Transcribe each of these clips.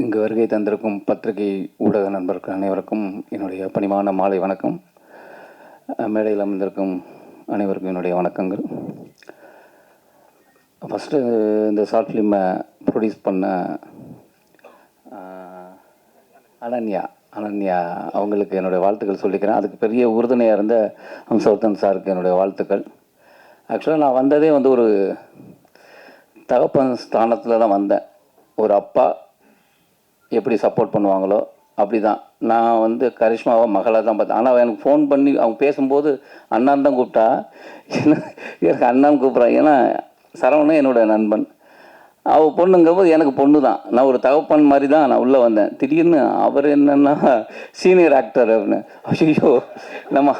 இங்கு வருகை தந்திருக்கும் பத்திரிகை ஊடக நண்பர்கள் அனைவருக்கும் என்னுடைய பணிவான மாலை வணக்கம். மேடையில் அமர்ந்திருக்கும் அனைவருக்கும் என்னுடைய வணக்கங்கள். ஃபஸ்ட்டு இந்த ஷார்ட் ஃபிலிமை ப்ரொடியூஸ் பண்ண அனன்யா அவங்களுக்கு என்னுடைய வாழ்த்துக்கள் சொல்லிக்கிறேன். அதுக்கு பெரிய உறுதுணையாக இருந்த சௌத்தன் சாருக்கு என்னுடைய வாழ்த்துக்கள். ஆக்சுவலாக நான் வந்ததே ஒரு தகப்பன் ஸ்தானத்தில் தான் வந்தேன். ஒரு அப்பா எப்படி சப்போர்ட் பண்ணுவாங்களோ அப்படி தான். நான் கரிஷ்மாவை மகளாக தான் பார்த்தேன். ஆனால் எனக்கு ஃபோன் பண்ணி அவங்க பேசும்போது அண்ணான் தான் கூப்பிட்டா. எனக்கு அண்ணான்னு கூப்பிட்றான். ஏன்னா சரவணன் என்னோடய நண்பன். அவள் பொண்ணுங்கும்போது எனக்கு பொண்ணு தான். நான் ஒரு தகப்பன் மாதிரி தான் நான் உள்ளே வந்தேன். திடீர்னு அவர் என்னென்னா சீனியர் ஆக்டர் அப்படின்னு. ஐயோ நம்ம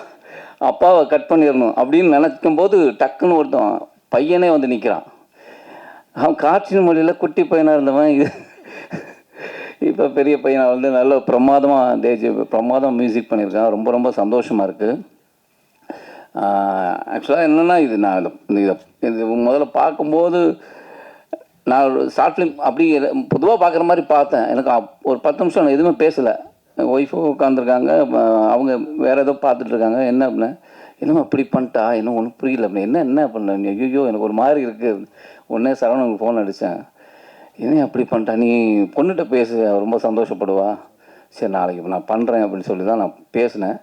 அப்பாவை கட் பண்ணிடணும் அப்படின்னு நினைக்கும் போது டக்குன்னு ஒருத்தன் பையனே நிற்கிறான். அவன் காட்சியின் மொழியில் குட்டி பையனாக இருந்தவன் இது இப்போ பெரிய பையனாக நல்ல பிரமாதமாக மியூசிக் பண்ணியிருக்கான். ரொம்ப ரொம்ப சந்தோஷமாக இருக்குது. ஆக்சுவலாக என்னென்னா நான் இது முதல்ல பார்க்கும்போது நான் ஒரு ஷார்ட் ஃபிலிம் அப்படி பொதுவாக பார்க்குற மாதிரி பார்த்தேன். எனக்கு ஒரு 10 நிமிஷம் நான் எதுவுமே பேசலை. ஒய்ஃபும் உட்காந்துருக்காங்க, அவங்க வேறு ஏதோ பார்த்துட்ருக்காங்க. என்ன அப்படின்னா என்னம்மா இப்படி பண்ணிட்டா, இன்னும் ஒன்றும் புரியல அப்படின்னா என்ன பண்ண நீ? ஐயோ எனக்கு ஒரு மாதிரி இருக்குது. உடனே சரவணனுக்கு ஃபோன் அடித்தேன். என்ன அப்படி பண்ணிட்டா, நீ பொண்ணுகிட்ட பேசு, ரொம்ப சந்தோஷப்படுவா. சரி நாளைக்கு நான் பண்ணுறேன் அப்படின்னு சொல்லி தான் நான் பேசினேன்.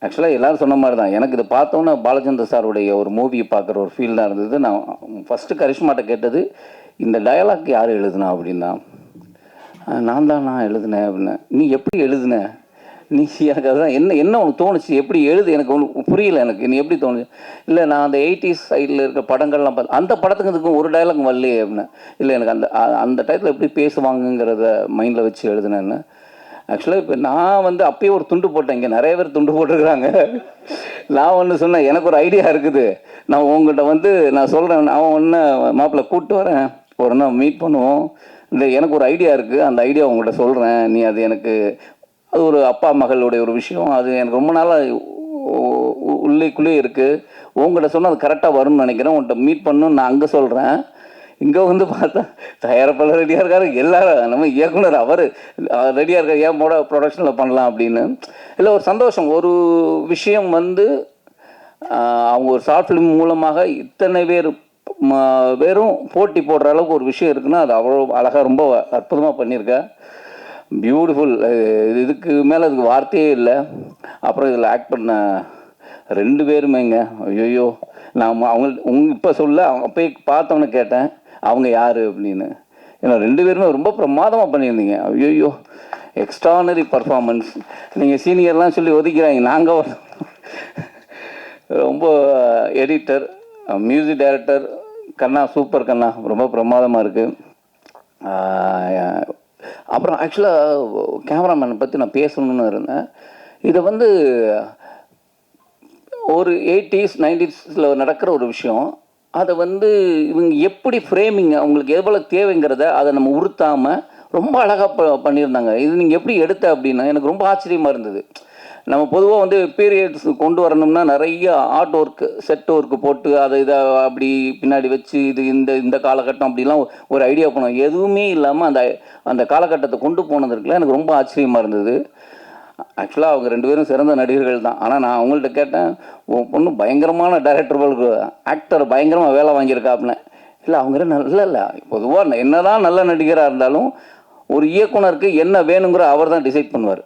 ஆக்சுவலாக எல்லோரும் சொன்ன மாதிரி தான். எனக்கு இதை பார்த்தோன்னே பாலச்சந்தர் சாருடைய ஒரு மூவியை பார்க்குற ஒரு ஃபீல் தான் இருந்தது. நான் ஃபஸ்ட்டு கரிஷ்மாட்ட கேட்டது, இந்த டயலாக் யார் எழுதுனா அப்படின்னா, நான் எழுதினேன் அப்படின்னேன். நீ எப்படி எழுதுன? நீ எனக்கு அதுதான் என்ன உனக்கு தோணுச்சு, எப்படி எழுது, எனக்கு ஒன்று புரியல. எனக்கு நீ எப்படி தோணுச்சு? இல்லை நான் அந்த 80s சைடில் இருக்கிற படங்கள்லாம் பார்த்து அந்த படத்துக்கு இதுக்கும் ஒரு டயலாக் வரலையே அப்படின்னா. இல்லை எனக்கு அந்த டயத்தில் எப்படி பேசுவாங்கங்கிறத மைண்டில் வச்சு எழுதுனேன்னு. ஆக்சுவலாக இப்போ நான் அப்பயே ஒரு துண்டு போட்டேன். இங்கே நிறைய பேர் துண்டு போட்டுருக்குறாங்க. நான் ஒன்று சொன்னேன், எனக்கு ஒரு ஐடியா இருக்குது, நான் உங்கள்கிட்ட நான் சொல்கிறேன், நான் ஒன்று மாப்பிள்ளை கூப்பிட்டு வரேன், ஒரு நாள் மீட் பண்ணுவோம். இல்லை எனக்கு ஒரு ஐடியா இருக்குது, அந்த ஐடியா உங்கள்கிட்ட சொல்கிறேன், நீ அது எனக்கு அது ஒரு அப்பா மகளுடைய ஒரு விஷயம், அது எனக்கு ரொம்ப நாளாக உள்ளேக்குள்ளே இருக்குது. உங்கள்கிட்ட சொன்னால் அது கரெக்டாக வரும்னு நினைக்கிறேன், உங்கள்கிட்ட மீட் பண்ணணும்னு நான் அங்கே சொல்கிறேன். இங்கே பார்த்தா தயாரிப்பாளர் ரெடியாக இருக்காரு, எல்லாரும் நம்ம இயக்குனர் அவர் ரெடியாக இருக்கார், ஏன் ப்ரொடக்ஷனில் பண்ணலாம் அப்படின்னு. இல்லை ஒரு சந்தோஷம். ஒரு விஷயம் அவங்க ஒரு ஷார்ட் ஃபிலிம் மூலமாக இத்தனை வெறும் போட்டி போடுற அளவுக்கு ஒரு விஷயம் இருக்குன்னா அது அவ்வளோ அழகாக ரொம்ப அற்புதமாக பண்ணியிருக்கேன். பியூட்டிஃபுல். இதுக்கு மேலே அதுக்கு வார்த்தையே இல்லை. அப்புறம் இதில் ஆக்ட் பண்ண 2 பேருமேங்க, ஐயோ நான் இப்போ சொல்ல அப்போயே பார்த்தவொன்னே கேட்டேன் அவங்க யார் அப்படின்னு. ஏன்னா 2 பேருமே ரொம்ப பிரமாதமாக பண்ணியிருந்தீங்க. ஐயோ எக்ஸ்ட்ரானரி பர்ஃபார்மன்ஸ். நீங்கள் சீனியர்லாம் சொல்லி ஒதுக்கிறாங்க, நாங்கள் ரொம்ப எடிட்டர், மியூசிக் டைரக்டர் கண்ணா, சூப்பர் கண்ணா, ரொம்ப பிரமாதமாக இருக்குது. அப்புறம் ஆக்சுவலாக கேமராமேனை பற்றி நான் பேசணுன்னு இருந்தேன். இதை ஒரு 80s 90s நடக்கிற ஒரு விஷயம், அதை இவங்க எப்படி ஃப்ரேமிங் அவங்களுக்கு எவ்வளோ தேவைங்கிறத அதை நம்ம உறுத்தாமல் ரொம்ப அழகாக பண்ணியிருந்தாங்க. இது நீங்கள் எப்படி எடுத்த அப்படின்னா எனக்கு ரொம்ப ஆச்சரியமாக இருந்தது. நம்ம பொதுவாக பீரியட்ஸ் கொண்டு வரணும்னா நிறைய ஆர்ட் ஒர்க்கு, செட் ஒர்க்கு போட்டு அதை இதை அப்படி பின்னாடி வச்சு இது இந்த காலகட்டம் அப்படிலாம் ஒரு ஐடியா பண்ணுவோம். எதுவுமே இல்லாமல் அந்த காலகட்டத்தை கொண்டு போனதுக்குலாம் எனக்கு ரொம்ப ஆச்சரியமாக இருந்தது. ஆக்சுவலாக அவங்க 2 பேரும் சிறந்த நடிகர்கள் தான். ஆனால் நான் அவங்கள்ட்ட கேட்டேன், பொண்ணு பயங்கரமான டைரக்டர்களுக்கு ஆக்டர் பயங்கரமாக வேலை வாங்கியிருக்காப்புன்னு. இல்லை அவங்க இல்லை பொதுவாக என்ன தான் நல்ல நடிகராக இருந்தாலும் ஒரு இயக்குனருக்கு என்ன வேணுங்கிற அவர் தான் டிசைட் பண்ணுவார்.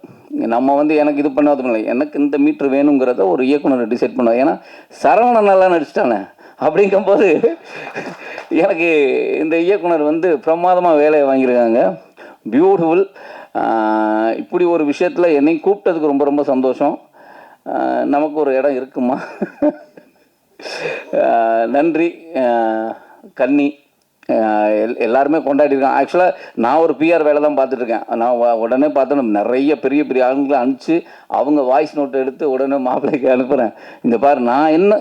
நம்ம எனக்கு இது பண்ணாது இல்லை, எனக்கு இந்த மீட்ரு வேணுங்கிறத ஒரு இயக்குனர் டிசைட் பண்ணுவார். ஏன்னா சரவணன் நல்லா நடிச்சிட்டானே அப்படிங்கும்போது எனக்கு இந்த இயக்குனர் பிரமாதமாக வேலையை வாங்கியிருக்காங்க. பியூட்டிஃபுல். இப்படி ஒரு விஷயத்தில் என்னை கூப்பிட்டதுக்கு ரொம்ப ரொம்ப சந்தோஷம். நமக்கு ஒரு இடம் இருக்குமா? நன்றி. கன்னி எல்லாருமே கொண்டாடிருக்கான். ஆக்சுவலாக நான் ஒரு பிஆர் வேலை தான் பார்த்துட்ருக்கேன். நான் உடனே பார்த்தோன்னா நிறைய பெரிய பெரிய ஆளுங்களை அனுப்பிச்சு அவங்க வாய்ஸ் நோட்டை எடுத்து உடனே மாப்பிள்ளைக்கு அனுப்புகிறேன். இந்த பாரு நான் ஏன்னா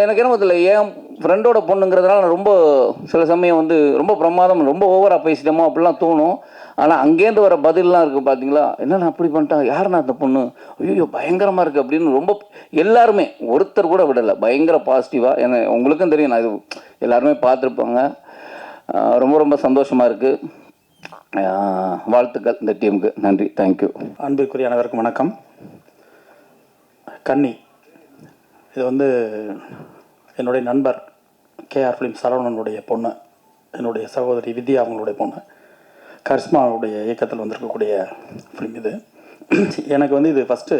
எனக்கு என்ன தெரியல, என் ஃப்ரெண்டோட பொண்ணுங்கிறதுனால நான் ரொம்ப சில சமயம் ரொம்ப பிரமாதம், ரொம்ப ஓவராக பேசிட்டோமோ அப்படிலாம் தோணும். ஆனால் அங்கேருந்து வர பதிலெலாம் இருக்குது பார்த்தீங்களா, என்னென்ன அப்படி பண்ணிட்டா, யாருன்னா அந்த பொண்ணு, ஐயோ பயங்கரமாக இருக்குது அப்படின்னு ரொம்ப எல்லாருமே ஒருத்தர் கூட விடலை, பயங்கர பாசிட்டிவாக. ஏன்னா உங்களுக்கும் தெரியும், நான் இது எல்லாருமே பார்த்துருப்பாங்க. ரொம்ப ரொம்ப சந்தோஷமாக இருக்குது. வாழ்த்துக்கள் இந்த டீமுக்கு. நன்றி, தேங்க்யூ. அன்பிற்குரிய அனைவருக்கும் வணக்கம். கன்னி இது வந்து என்னுடைய நண்பர் கேஆர் ஃபிலிம் சரவணனுடைய பொண்ணு, என்னுடைய சகோதரி வித்யா அவங்களுடைய பொண்ணு, கரிஷ்மாவுடைய இயக்கத்தில் வந்திருக்கக்கூடிய ஃபிலிம் இது. எனக்கு வந்து இது ஃபஸ்ட்டு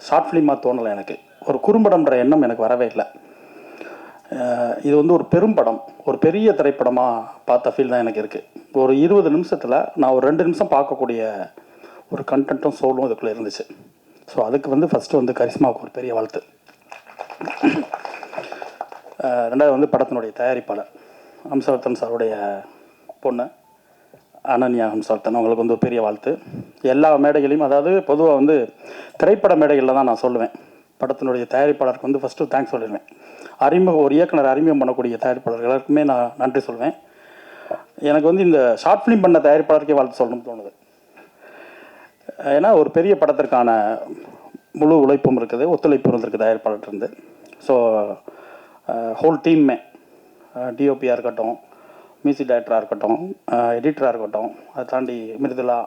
ஷார்ட் ஃபிலிமாக தோணலை. எனக்கு ஒரு குறும்படம்ன்ற எண்ணம் எனக்கு வரவே இல்லை. இது வந்து ஒரு பெரும் படம், ஒரு பெரிய திரைப்படமாக பார்த்த ஃபீல் தான் எனக்கு இருக்குது. ஒரு 20 நிமிஷத்தில் நான் ஒரு 2 நிமிஷம் பார்க்கக்கூடிய ஒரு கண்டென்ட்டும் சோலும் இதுக்குள்ளே இருந்துச்சு. ஸோ அதுக்கு வந்து ஃபஸ்ட்டு வந்து கரிஷ்மாவுக்கு ஒரு பெரிய வாழ்த்து. ரெண்டாவது வந்து படத்தினுடைய தயாரிப்பாளர் ஹம்சவர்தன் சாருடைய பொண்ணு அனன்யா ஹம்சவர்தன், அவங்களுக்கு வந்து பெரிய வாழ்த்து. எல்லா மேடைகளையும், அதாவது பொதுவாக வந்து திரைப்பட மேடைகளில் தான் நான் சொல்லுவேன், படத்தினுடைய தயாரிப்பாளருக்கு வந்து ஃபஸ்ட்டு தேங்க்ஸ் சொல்லிடுவேன். ஒரு இயக்குனர் அறிமுகம் பண்ணக்கூடிய தயாரிப்பாளர் எல்லாருக்குமே நான் நன்றி சொல்வேன். எனக்கு வந்து இந்த ஷார்ட் ஃபிலிம் பண்ண தயாரிப்பாளருக்கே வாழ்த்து சொல்லணும்னு தோணுது. ஏன்னா ஒரு பெரிய படத்திற்கான முழு உழைப்பும் இருக்குது, ஒத்துழைப்பு இருந்திருக்கு தயாரிப்பாளர் இருந்து. ஸோ ஹோல் டீம்மே, டிஓபியாக இருக்கட்டும், மியூசிக் டைரக்டராக இருக்கட்டும், எடிட்டராக இருக்கட்டும், அதை தாண்டி மிருதுலா,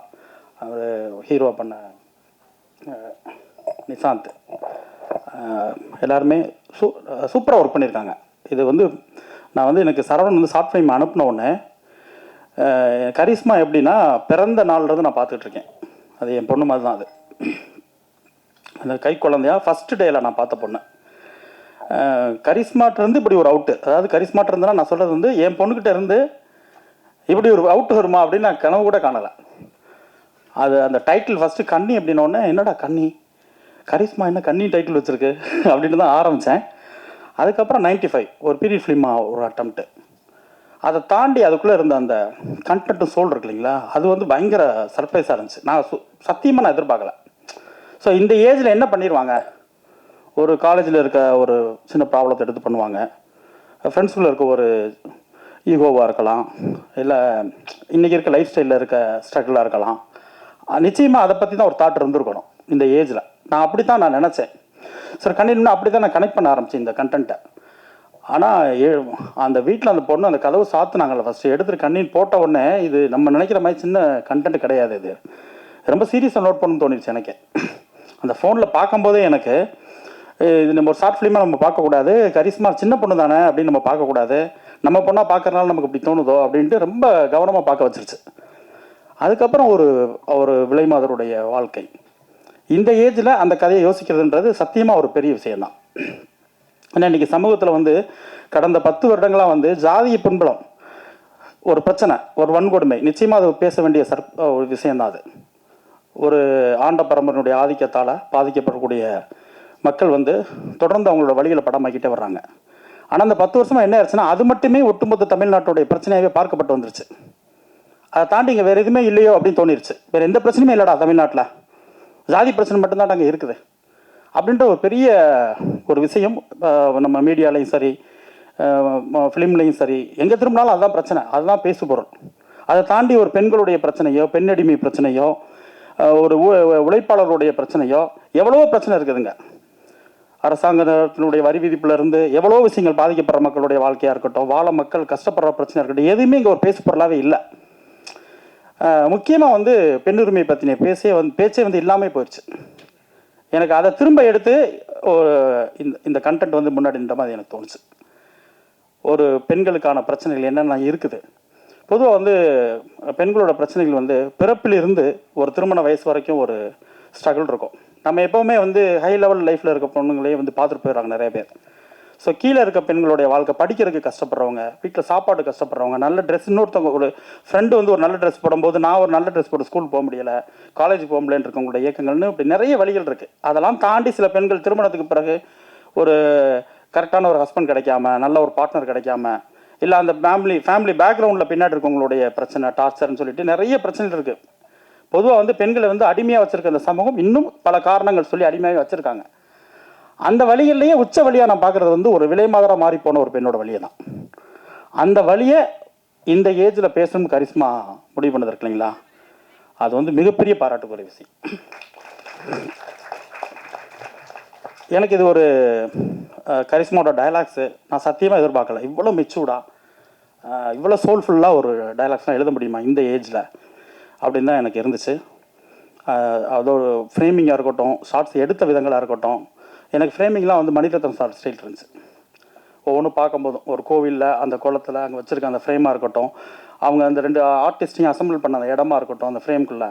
அவர் ஹீரோ பண்ண நிசாந்த், எல்லாருமே சூப்பராக ஒர்க் பண்ணியிருக்காங்க. இது வந்து நான் வந்து எனக்கு சரவணன் வந்து ஷார்ட் ஃபிலிம் அனுப்பின உடனே கரிஷ்மா எப்படின்னா பிறந்த நாள்லேருந்து நான் பார்த்துட்ருக்கேன். அது என் பொண்ணு மாதிரி தான். அது அந்த கை குழந்தையா ஃபஸ்ட்டு டேயில் நான் பார்த்த பொண்ணு. கரிஷ்மாட்டிருந்து இப்படி ஒரு அவுட்டு, அதாவது கரிஷ்மாட்டிருந்துன்னா நான் சொல்கிறது வந்து என் பொண்ணுக்கிட்ட இருந்து இப்படி ஒரு அவுட்டு வருமா அப்படின்னு நான் கனவு கூட காணலை. அது அந்த டைட்டில் ஃபஸ்ட்டு கன்னி அப்படின்னோடனே, என்னடா கன்னி, கரிஷ்மா என்ன கன்னி டைட்டில் வச்சுருக்கு அப்படின்னு தான் ஆரம்பித்தேன். அதுக்கப்புறம் 95 ஒரு பீரியட் ஃபிலிமாக ஒரு அட்டம்ப்ட்டு. அதை தாண்டி அதுக்குள்ளே இருந்த அந்த கண்டென்ட்டு சோல் இருக்கு இல்லைங்களா, அது வந்து பயங்கர சர்ப்ரைஸாக இருந்துச்சு. நான் சத்தியமாக நான் எதிர்பார்க்கல. ஸோ இந்த ஏஜில் என்ன பண்ணிடுவாங்க, ஒரு காலேஜில் இருக்க ஒரு சின்ன ப்ராப்ளத்தை எடுத்து பண்ணுவாங்க, ஃப்ரெண்ட்ஸுக்குள்ளே இருக்க ஒரு ஈகோவாக இருக்கலாம், இல்லை இன்றைக்கி இருக்க லைஃப் ஸ்டைலில் இருக்க ஸ்ட்ரகிளாக இருக்கலாம். நிச்சயமாக அதை பற்றி தான் ஒரு தாட் இருந்திருக்கணும் இந்த ஏஜில். நான் அப்படி தான் நான் நினச்சேன். சார் கண்டிப்பாக அப்படி தான் நான் கனெக்ட் பண்ண ஆரம்பித்தேன் இந்த கண்டென்ட்டை. ஆனால் அந்த வீட்டில் அந்த பொண்ணு அந்த கதவு சாத்துனாங்கல்ல ஃபஸ்ட்டு, எடுத்துகிட்டு கண்ணின்னு போட்ட உடனே இது நம்ம நினைக்கிற மாதிரி சின்ன கண்டென்ட் கிடையாது. இது ரொம்ப சீரியஸாக நோட் பண்ணணும்னு தோணிடுச்சு எனக்கு. அந்த ஃபோனில் பார்க்கும்போதே எனக்கு இது நம்ம ஒரு ஷார்ட் ஃபிலிமாக நம்ம பார்க்கக்கூடாது, கரிஷ்மா சின்ன பொண்ணு தானே அப்படின்னு நம்ம பார்க்கக்கூடாது, நம்ம பொண்ணாக பார்க்குறனால நமக்கு இப்படி தோணுதோ அப்படின்ட்டு ரொம்ப கவனமாக பார்க்க வச்சிருச்சு. அதுக்கப்புறம் ஒரு விலைமாதருடைய வாழ்க்கை, இந்த ஏஜில் அந்த கதையை யோசிக்கிறதுன்றது சத்தியமாக ஒரு பெரிய விஷயந்தான். ஏன்னா இன்றைக்கி சமூகத்தில் வந்து கடந்த 10 வருடங்களாக வந்து ஜாதிய பின்புலம் ஒரு பிரச்சனை, ஒரு வன்கொடுமை, நிச்சயமாக அது பேச வேண்டிய ஒரு விஷயந்தான். அது ஒரு ஆண்ட பரம்பரையினுடைய ஆதிக்கத்தால் பாதிக்கப்படக்கூடிய மக்கள் வந்து தொடர்ந்து அவங்களோட வழிகளை படமாக்கிட்டே வர்றாங்க. ஆனால் அந்த 10 வருஷமாக என்ன ஆயிடுச்சுன்னா, அது மட்டுமே ஒட்டுமொத்த தமிழ்நாட்டுடைய பிரச்சனையாகவே பார்க்கப்பட்டு வந்துருச்சு. அதை தாண்டி இங்கே வேறு எதுவுமே இல்லையோ அப்படின்னு தோணிருச்சு. வேறு எந்த பிரச்சனையுமே இல்லைடா தமிழ்நாட்டில், ஜாதி பிரச்சனை மட்டும்தான் அங்கே இருக்குது அப்படின்ற ஒரு பெரிய ஒரு விஷயம் நம்ம மீடியாலையும் சரி, ஃபிலிம்லையும் சரி, எங்கே திரும்பினாலும் அதுதான் பிரச்சனை, அதுதான் பேசு பொருள். அதை தாண்டி ஒரு பெண்களுடைய பிரச்சனையோ, பெண்ணடிமை பிரச்சனையோ, ஒரு உழைப்பாளர்களுடைய பிரச்சனையோ, எவ்வளவோ பிரச்சனை இருக்குதுங்க. அரசாங்கத்தினுடைய வரி விதிப்புலேருந்து எவ்வளோ விஷயங்கள் பாதிக்கப்படுற மக்களுடைய வாழ்க்கையாக இருக்கட்டும், வாழ மக்கள் கஷ்டப்படுற பிரச்சனை இருக்கட்டும், எதுவுமே இங்கே ஒரு பேசு பொருளாகவே இல்லை. முக்கியமாக வந்து பெண்ணுரிமை பற்றின பேச்சே வந்து இல்லாமல் போயிடுச்சு. எனக்கு அதை திரும்ப எடுத்து இந்த கண்டென்ட் வந்து முன்னாடி நின்ற மாதிரி எனக்கு தோணுச்சு. ஒரு பெண்களுக்கான பிரச்சனைகள் என்னென்ன இருக்குது. பொதுவாக வந்து பெண்களோட பிரச்சனைகள் வந்து பிறப்பிலிருந்து ஒரு திருமண வயசு வரைக்கும் ஒரு ஸ்ட்ரகிள் இருக்கும். நம்ம எப்போவுமே வந்து ஹை லெவல் லைஃப்பில் இருக்க பொண்ணுங்களே வந்து பார்த்துட்டு போயிடுறாங்க நிறைய பேர். ஸோ கீழே இருக்க பெண்களுடைய வாழ்க்கை, படிக்கிறதுக்கு கஷ்டப்படுறவங்க, வீட்டில் சாப்பாடு கஷ்டப்படுறவங்க, நல்ல ட்ரெஸ், இன்னொருத்தவங்க ஒரு ஃப்ரெண்டு வந்து ஒரு நல்ல ட்ரெஸ் போடும்போது நான் ஒரு நல்ல ட்ரெஸ் போட்டு ஸ்கூல் போக முடியலை, காலேஜ் போக முடியலன்னு இருக்கவங்களோட இயக்கங்கள்னு இப்படி நிறைய வழிகள் இருக்குது. அதெல்லாம் தாண்டி சில பெண்கள் திருமணத்துக்கு பிறகு ஒரு கரெக்டான ஒரு ஹஸ்பண்ட் கிடைக்காம, நல்ல ஒரு பார்ட்னர் கிடைக்காம, இல்லை அந்த ஃபேமிலி பேக்ரவுண்டில் பின்னாடி இருக்கவங்களுடைய பிரச்சனை, டார்ச்சர்னு சொல்லிட்டு நிறைய பிரச்சனைகள் இருக்குது. பொதுவாக வந்து பெண்களை வந்து அடிமையாக வச்சுருக்க இந்த சமூகம் இன்னும் பல காரணங்கள் சொல்லி அடிமையாக வச்சுருக்காங்க. அந்த வழிகள்லேயே உச்ச வழியாக நான் பார்க்குறது வந்து ஒரு விலைமாதராக மாறி போன ஒரு பெண்ணோட வழியை தான். அந்த வழியை இந்த ஏஜில் பேசணும் கரிஷ்மா முடிவு பண்ணது இருக்கு இல்லைங்களா, அது வந்து மிகப்பெரிய பாராட்டுக்குரிய விஷயம். எனக்கு இது ஒரு கரிஷ்மாவோட டயலாக்ஸு நான் சத்தியமாக எதிர்பார்க்கல. இவ்வளோ மெச்சூர்டாக இவ்வளோ சோல்ஃபுல்லாக ஒரு டைலாக்ஸ்லாம் எழுத முடியுமா இந்த ஏஜில் அப்படின்னு தான் எனக்கு இருந்துச்சு. அதோட ஃப்ரேமிங்காக இருக்கட்டும், ஷார்ட்ஸ் எடுத்த விதங்களாக இருக்கட்டும், எனக்கு ஃப்ரேமிங்லாம் வந்து மணிரத்னம் சார் ஸ்டைல் இருந்துச்சு. ஒவ்வொன்றும் பார்க்கும்போதும் ஒரு கோவிலில் அந்த குளத்தில் அங்கே வச்சுருக்க அந்த ஃப்ரேமாக இருக்கட்டும், அவங்க அந்த 2 ஆர்டிஸ்டையும் அசம்பிள் பண்ண அந்த இடமா இருக்கட்டும், அந்த ஃப்ரேம்குள்ளே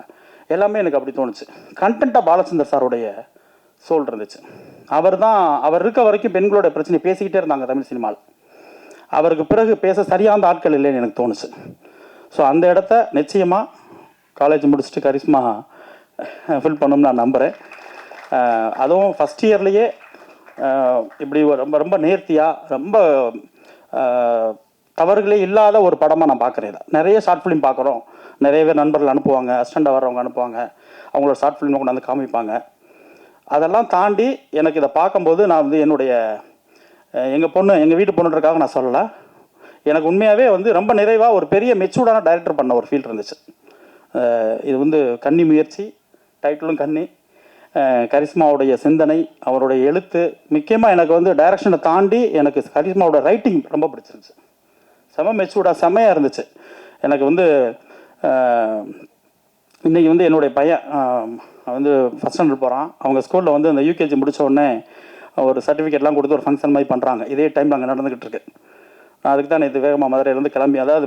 எல்லாமே எனக்கு அப்படி தோணுச்சு. கண்டென்ட்டாக பாலச்சந்தர் சாருடைய சோல் இருந்துச்சு. அவர் இருக்க வரைக்கும் பெண்களோட பிரச்சனை பேசிக்கிட்டே இருந்தாங்க தமிழ் சினிமாவில். அவருக்கு பிறகு பேச சரியான ஆட்கள் இல்லைன்னு எனக்கு தோணுச்சு. ஸோ அந்த இடத்த நிச்சயமாக காலேஜ் முடிச்சுட்டு கரிஸ்மா ஃபில் பண்ணணும்னு நான் நம்புகிறேன். அதுவும் ஃபஸ்ட் இயர்லேயே இப்படி ரொம்ப ரொம்ப நேர்த்தியாக ரொம்ப தவறுகளே இல்லாத ஒரு படமாக நான் பார்க்குறேன். நிறைய ஷார்ட் ஃபிலிம் பார்க்குறோம், நிறைய பேர் நண்பர்கள் அனுப்புவாங்க, அசிஸ்டண்டாக வர்றவங்க அனுப்புவாங்க, அவங்களோட ஷார்ட் ஃபிலிமை கொண்டாந்து காமிப்பாங்க. அதெல்லாம் தாண்டி எனக்கு இதை பார்க்கும்போது நான் வந்து என்னுடைய எங்கள் வீட்டு பொண்ணுன்றக்காக நான் சொல்லலை, எனக்கு உண்மையாகவே வந்து ரொம்ப நிறைவாக ஒரு பெரிய மெச்சூர்டான டைரக்டர் பண்ண ஒரு ஃபீல் இருந்துச்சு. இது வந்து கன்னி முயற்சி, டைட்டிலும் கன்னி, கரிஸ்மாவுடைய சிந்தனை, அவருடைய எழுத்து, முக்கியமாக எனக்கு வந்து டைரக்ஷனை தாண்டி எனக்கு கரிஸ்மாவோட ரைட்டிங் ரொம்ப பிடிச்சிருந்துச்சு. செம மெச்சூர்டாக செம்மையாக இருந்துச்சு. எனக்கு வந்து இன்றைக்கி வந்து என்னுடைய பையன் வந்து ஃபஸ்ட் ஸ்டாண்டர்ட் போகிறான். அவங்க ஸ்கூலில் வந்து அந்த யூகேஜி முடித்த உடனே ஒரு சர்டிஃபிகேட்லாம் கொடுத்து ஒரு ஃபங்க்ஷன் மாதிரி பண்ணுறாங்க. இதே டைம் அங்கே நடந்துக்கிட்டு இருக்கு. நான் அதுக்கு தான் இது வேகமாக மதுரையிலேருந்து கிளம்பி, அதாவது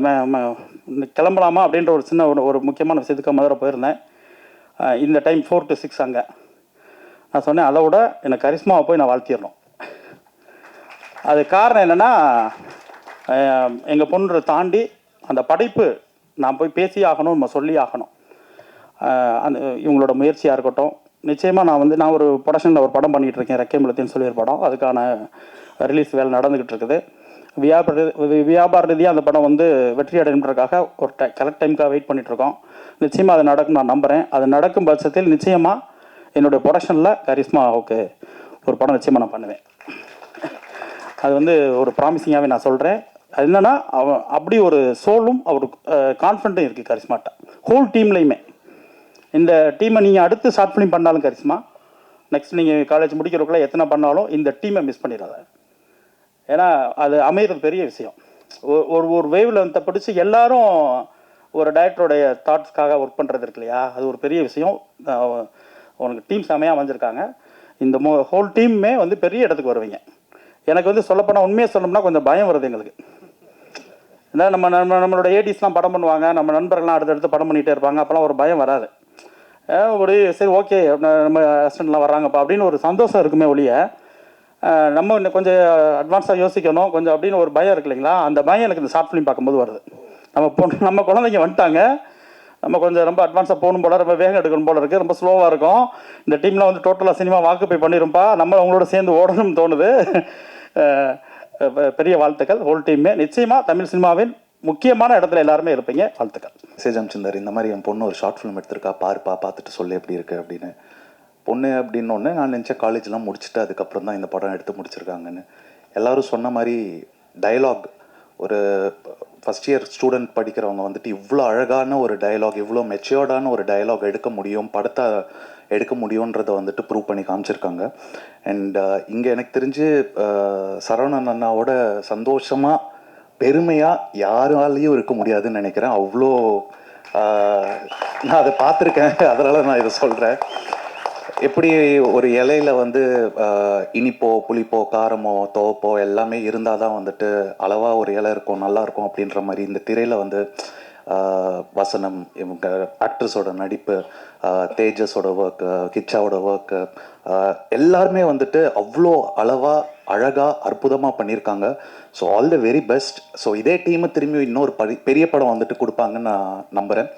கிளம்பலாமா அப்படின்ற ஒரு சின்ன ஒரு முக்கியமான விஷயத்துக்கு மதுரை போயிருந்தேன். இந்த டைம் 4 to 6 அங்கே. நான் சொன்னேன், அதை விட எனக்கு கரிஸ்மாவை போய் நான் வாழ்த்திடணும். அது காரணம் என்னென்னா, எங்கள் பொண்ணு தாண்டி அந்த படைப்பு நான் போய் பேசி ஆகணும், நம்ம சொல்லி ஆகணும். அந்த இவங்களோட முயற்சியாக இருக்கட்டும். நிச்சயமாக நான் ஒரு ப்ரொடக்ஷனில் ஒரு படம் பண்ணிகிட்டு இருக்கேன், ரெக்கை முளத்தின்னு சொல்லி ஒரு படம். அதுக்கான ரிலீஸ் வேலை நடந்துக்கிட்டு இருக்குது. வியாபார ரீதியாக அந்த படம் வந்து வெற்றி அடைன்றதுக்காக ஒரு கரெக்ட் டைமுக்காக வெயிட் பண்ணிகிட்ருக்கோம். நிச்சயமாக அது நடக்கும் நான் நம்புகிறேன். அது நடக்கும் பட்சத்தில் நிச்சயமாக என்னுடைய ப்ரொடக்ஷனில் கரிஸ்மாவுக்கு ஒரு படம் நிச்சயமாக நான் பண்ணுவேன். அது வந்து ஒரு ப்ராமிசிங்காகவே நான் சொல்கிறேன். அது என்னென்னா, அப்படி ஒரு சோலும் அவர் கான்ஃபிடண்ட்டும் இருக்குது கரிஸ்மாட்ட, ஹோல் டீம்லேயுமே. இந்த டீமை நீங்கள் அடுத்து ஷார்ட் ஃபிலிம் பண்ணாலும் கரிஸ்மா, நெக்ஸ்ட் நீங்கள் காலேஜ் முடிக்கிறதுக்குள்ள எத்தனை பண்ணாலும் இந்த டீமை மிஸ் பண்ணிடாத. ஏன்னா அது அமைகிறது பெரிய விஷயம். ஒரு வேவில் வந்து பிடிச்சி எல்லாரும் ஒரு டைரக்டருடைய தாட்ஸ்க்காக ஒர்க் பண்ணுறது இருக்கு இல்லையா, அது ஒரு பெரிய விஷயம். உனக்கு டீம் செமையாக அமைஞ்சிருக்காங்க. இந்த ஹோல் டீம்மே வந்து பெரிய இடத்துக்கு வருவீங்க. எனக்கு வந்து சொல்லப்போனால் உண்மையாக சொல்லணும்னா கொஞ்சம் பயம் வருது எங்களுக்கு. ஏன்னா நம்மளோட ஏடிஸ்லாம் படம் பண்ணுவாங்க, நம்ம நண்பர்கள்லாம் அடுத்தடுத்து படம் பண்ணிகிட்டே இருப்பாங்க. அப்போலாம் ஒரு பயம் வராது. ஒரு சரி ஓகே நம்ம அசிஸ்டண்ட்லாம் வர்றாங்கப்பா அப்படின்னு ஒரு சந்தோஷம் இருக்குமே ஒழிய, நம்ம இன்னும் கொஞ்சம் அட்வான்ஸாக யோசிக்கணும் கொஞ்சம் அப்படின்னு ஒரு பயம் இருக்கு இல்லைங்களா. அந்த பயம் எனக்கு இந்த ஷார்ட் ஃபிலிம் பார்க்கும்போது வருது. நம்ம குழந்தைங்க வந்துட்டாங்க, நம்ம கொஞ்சம் ரொம்ப அட்வான்ஸாக போகணும் போல, ரொம்ப வேகம் எடுக்கணும் போல இருக்குது, ரொம்ப ஸ்லோவாக இருக்கும். இந்த டீமில் வந்து டோட்டலாக சினிமா வாக்குப்பை பண்ணிருப்பா, நம்ம அவங்களோட சேர்ந்து ஓடணும்னு தோணுது. பெரிய வாழ்த்துக்கள் ஹோல் டீமே. நிச்சயமாக தமிழ் சினிமாவின் முக்கியமான இடத்துல எல்லாருமே இருப்பீங்க. வாழ்த்துக்கள். மெசேஜ் அனுப்பிச்சிருந்தார், இந்த மாதிரி என் பொண்ணு ஒரு ஷார்ட் ஃபிலிம் எடுத்திருக்கா, பாருப்பா, பார்த்துட்டு சொல்லு எப்படி இருக்குது அப்படின்னு. பொண்ணு அப்படின்னோடனே நான் நினச்சேன் காலேஜ்லாம் முடிச்சுட்டு அதுக்கப்புறம் தான் இந்த படம் எடுத்து முடிச்சிருக்காங்கன்னு. எல்லோரும் சொன்ன மாதிரி டயலாக், ஒரு ஃபஸ்ட் இயர் ஸ்டூடெண்ட் படிக்கிறவங்க வந்துட்டு இவ்வளோ அழகான ஒரு டயலாக், இவ்வளோ மெச்சூர்டான ஒரு டயலாக் எடுக்க முடியும், படத்தை எடுக்க முடியுன்றதை வந்துட்டு ப்ரூவ் பண்ணி காமிச்சிருக்காங்க. அண்ட் இங்கே எனக்கு தெரிஞ்சு சரவணன் அண்ணாவோட சந்தோஷமாக பெருமையாக யாராலையும் இருக்க முடியாதுன்னு நினைக்கிறேன். அவ்வளோ நான் அதை பார்த்துருக்கேன், அதனால் நான் இதை சொல்கிறேன். எப்படி ஒரு இலையில வந்து இனிப்போ புளிப்போ காரமோ துவப்போ எல்லாமே இருந்தால் தான் வந்துட்டு அளவாக ஒரு இலை இருக்கும், நல்லா இருக்கும் அப்படின்ற மாதிரி இந்த திரையில் வந்து வசனம், இவங்க ஆக்ட்ரஸோட நடிப்பு, தேஜஸோட ஒர்க்கு, கிச்சாவோட ஒர்க்கு, எல்லாருமே வந்துட்டு அவ்வளோ அளவாக அழகாக அற்புதமாக பண்ணியிருக்காங்க. So all the very best. So இதே டீமை திரும்பி இன்னொரு பெரிய படம் வந்துட்டு கொடுப்பாங்கன்னு நான் நம்புகிறேன்.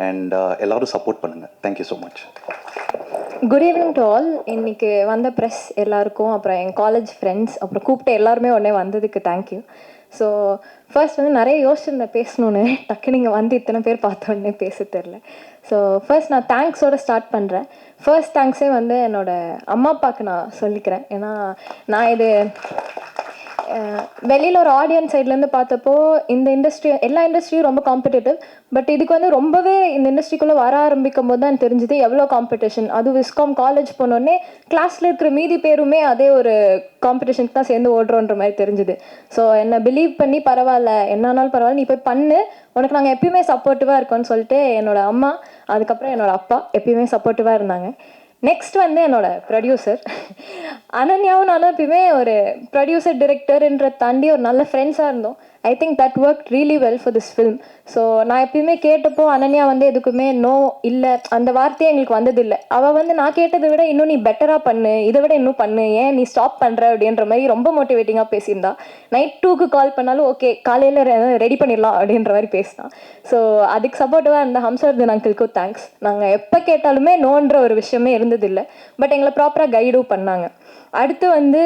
அண்ட் எல்லோரும் சப்போர்ட் பண்ணுங்கள். Thank you so much. Good evening to all. இன்னைக்கு வந்த ப்ரெஸ் எல்லாருக்கும், அப்புறம் என் காலேஜ் ஃப்ரெண்ட்ஸ், அப்புறம் கூப்பிட்டு எல்லாருமே உடனே வந்ததுக்கு தேங்க்யூ. ஸோ ஃபர்ஸ்ட் வந்து நிறைய யோசிச்சிருந்தேன் பேசணுன்னு, டக்கு நீங்கள் வந்து இத்தனை பேர் பார்த்த உடனே பேச தெரில. ஸோ ஃபர்ஸ்ட் நான் தேங்க்ஸோடு ஸ்டார்ட் பண்ணுறேன். ஃபர்ஸ்ட் தேங்க்ஸே வந்து என்னோடய அம்மா அப்பாவுக்கு நான் சொல்லிக்கிறேன். ஏன்னா நான் இது வெளியில் ஒரு ஆடியன்ஸ் சைட்லேருந்து பார்த்தப்போ இந்த இண்டஸ்ட்ரி எல்லா இண்டஸ்ட்ரியும் ரொம்ப காம்படிட்டிவ். பட் இதுக்கு வந்து ரொம்பவே இந்த இண்டஸ்ட்ரிக்குள்ளே வர ஆரம்பிக்கும் போது தான் தெரிஞ்சுது எவ்வளோ காம்படிஷன். அது விஸ்காம் காலேஜ் போனோடனே கிளாஸில் இருக்கிற மீதி பேருமே அதே ஒரு காம்படிஷனுக்கு தான் சேர்ந்து ஓடுறோன்ற மாதிரி தெரிஞ்சுது. ஸோ என்னை பிலீவ் பண்ணி பரவாயில்ல என்னானாலும் பரவாயில்ல நீ போய் பண்ணு, உனக்கு நாங்கள் எப்பயுமே சப்போர்ட்டிவாக இருக்கோம்னு சொல்லிட்டு என்னோடய அம்மா அதுக்கப்புறம் என்னோடய அப்பா எப்பயுமே சப்போர்ட்டிவாக இருந்தாங்க. நெக்ஸ்ட் வந்து என்னோட ப்ரொடியூசர் அனன்யாவும் நானும் எப்பயுமே ஒரு ப்ரொடியூசர் டிரெக்டர்ன்ற தாண்டி ஒரு நல்ல ஃப்ரெண்ட்ஸாக இருந்தோம். I think that work really well for this film. So நான் எப்பயுமே கேட்டப்போ அனன்யா வந்து எதுக்குமே நோ இல்லை அந்த வார்த்தையே எங்களுக்கு வந்ததில்லை. அவள் வந்து நான் கேட்டதை விட இன்னும் நீ பெட்டராக பண்ணு, இதை விட இன்னும் பண்ணு, ஏன் நீ ஸ்டாப் பண்ணுற அப்படின்ற மாதிரி ரொம்ப மோட்டிவேட்டிங்காக பேசியிருந்தா. நைட் 2க்கு கால் பண்ணாலும் ஓகே காலையில் ரெடி பண்ணிடலாம் அப்படின்ற மாதிரி பேசினான். ஸோ அதுக்கு சப்போர்ட்டிவாக இருந்த ஹம்சர்தன் அங்கிளுக்கும் தேங்க்ஸ். நாங்கள் எப்போ கேட்டாலுமே நோன்ற ஒரு விஷயமே இருந்ததில்லை. பட் எங்களை ப்ராப்பராக கைடும் பண்ணாங்க. அடுத்து வந்து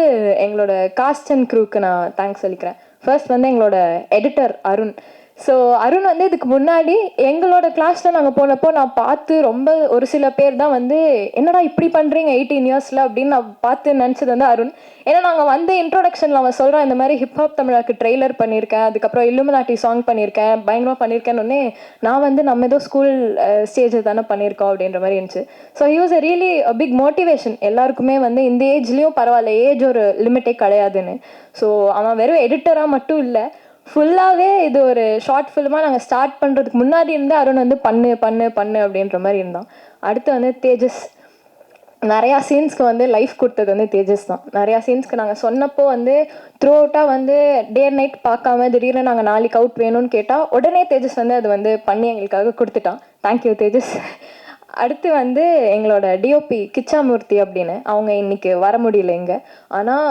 எங்களோட காஸ்ட் அண்ட் க்ரூக்கு நான் தேங்க்ஸ் சொல்லிக்கிறேன். ஃபர்ஸ்ட் வந்து எங்களோட எடிட்டர் அருண். ஸோ அருண் வந்து இதுக்கு முன்னாடி எங்களோட கிளாஸில் நாங்கள் போனப்போ நான் பார்த்து ரொம்ப ஒரு சில பேர் தான் வந்து என்னடா இப்படி பண்ணுறீங்க 18 இயர்ஸில் அப்படின்னு நான் பார்த்து நினச்சது வந்து அருண். ஏன்னா நாங்கள் வந்து இன்ட்ரோடக்ஷனில் அவன் சொல்கிறான் இந்த மாதிரி ஹிப்ஹாப் தமிழாக்கு ட்ரெய்லர் பண்ணியிருக்கேன், அதுக்கப்புறம் இல்லுமினாட்டி சாங் பண்ணியிருக்கேன், பயங்கரமாக பண்ணியிருக்கேன்னு நான் வந்து நம்ம ஏதோ ஸ்கூல் ஸ்டேஜில் தானே பண்ணியிருக்கோம் அப்படின்ற மாதிரி இருந்துச்சு. So he was a really big motivation எல்லாருக்குமே வந்து இந்த ஏஜ்லேயும் பரவாயில்ல, ஏஜ் ஒரு லிமிட்டே கிடையாதுன்னு. ஸோ அவன் வெறும் எடிட்டராக மட்டும் இல்லை, ஃபுல்லாகவே இது ஒரு ஷார்ட் ஃபில்மாக நாங்கள் ஸ்டார்ட் பண்ணுறதுக்கு முன்னாடி இருந்து அருண் வந்து பண்ணு பண்ணு பண்ணு அப்படின்ற மாதிரி இருந்தான். அடுத்து வந்து தேஜஸ். நிறையா சீன்ஸ்க்கு வந்து லைஃப் கொடுத்தது வந்து தேஜஸ் தான். நிறையா சீன்ஸ்க்கு நாங்கள் சொன்னப்போ வந்து த்ரூ அவுட்டாக வந்து டே அண்ட் நைட் பார்க்காம திடீர்னு நாங்கள் நாளைக்கு அவுட் வேணும்னு கேட்டால் உடனே தேஜஸ் வந்து அது வந்து பண்ணி எங்களுக்காக கொடுத்துட்டான். தேங்க்யூ தேஜஸ். அடுத்து வந்து எங்களோட டிஓபி கிச்சாமூர்த்தி அப்படின்னு அவங்க இன்னைக்கு வர முடியல இங்கே. ஆனால்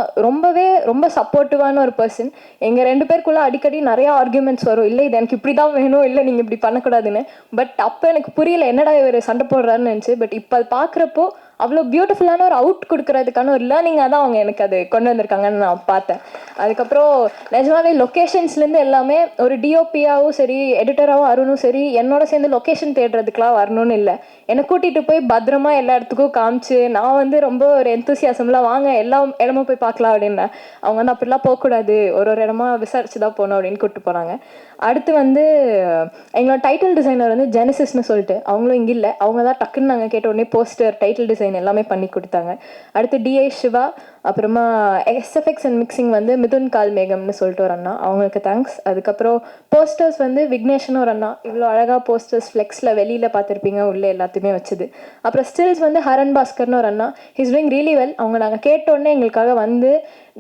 ரொம்ப சப்போர்ட்டிவான ஒரு பர்சன். எங்கள் 2 பேருக்குள்ளே அடிக்கடி நிறையா ஆர்கியூமெண்ட்ஸ் வரும், இல்லை இது எனக்கு இப்படி தான் வேணும், இல்லை நீங்கள் இப்படி பண்ணக்கூடாதுன்னு. பட் அப்போ எனக்கு புரியல என்னடா இவர் சண்டை போடுறாருன்னு நினச்சி. பட் இப்போ அது பார்க்குறப்போ அவ்வளோ பியூட்டிஃபுல்லான ஒரு அவுட் கொடுக்கறதுக்கான ஒரு லேர்னிங்காக தான் அவங்க எனக்கு அது கொண்டு வந்திருக்காங்கன்னு நான் பார்த்தேன். அதுக்கப்புறம் நிஜமாவே லொக்கேஷன்ஸ்லேருந்து எல்லாமே ஒரு டிஓபியாகவும் சரி எடிட்டராகவும் அருணும் சரி என்னோட சேர்ந்து லொக்கேஷன் தேடுறதுக்கெலாம் வரணும்னு இல்லை, என்னை கூட்டிகிட்டு போய் பத்திரமா எல்லா இடத்துக்கும் காமிச்சு நான் வந்து ரொம்ப ஒரு எந்தூசியாசம்லாம் வாங்க எல்லா இடமும் போய் பார்க்கலாம் அப்படின்னேன். அவங்க வந்து அப்படிலாம் போகக்கூடாது, ஒரு இடமா விசாரிச்சு தான் போகணும் அப்படின்னு கூப்பிட்டு போனாங்க. அடுத்து வந்து எங்களோட டைட்டில் டிசைனர் வந்து ஜெனசிஸ்னு சொல்லிட்டு அவங்களும் இங்கே இல்லை, அவங்க தான் டக்குன்னு நாங்கள் கேட்ட உடனே போஸ்டர் டைட்டில் டிசைன் எல்லாமே பண்ணி கொடுத்தாங்க. அடுத்து டிஐ சிவா, அப்புறமா எஸ்எஃப்எக்ஸ் அண்ட் மிக்சிங் வந்து மிதுன் கால்மேகம்னு சொல்லிட்டு ஒரு அண்ணா, அவங்களுக்கு தேங்க்ஸ். அதுக்கப்புறம் போஸ்டர்ஸ் வந்து விக்னேஷ்னு ஒரு அண்ணா, இவ்வளோ அழகாக போஸ்டர்ஸ் ஃப்ளெக்ஸில் வெளியில் பார்த்துருப்பீங்க உள்ளே எல்லாத்தையுமே வச்சுது. அப்புறம் ஸ்டில்ஸ் வந்து ஹரன் பாஸ்கர்னு ஒரு அண்ணா, ஹிஸ் டூயிங் ரியலி வெல். அவங்க நாங்கள் கேட்டோடனே எங்களுக்காக வந்து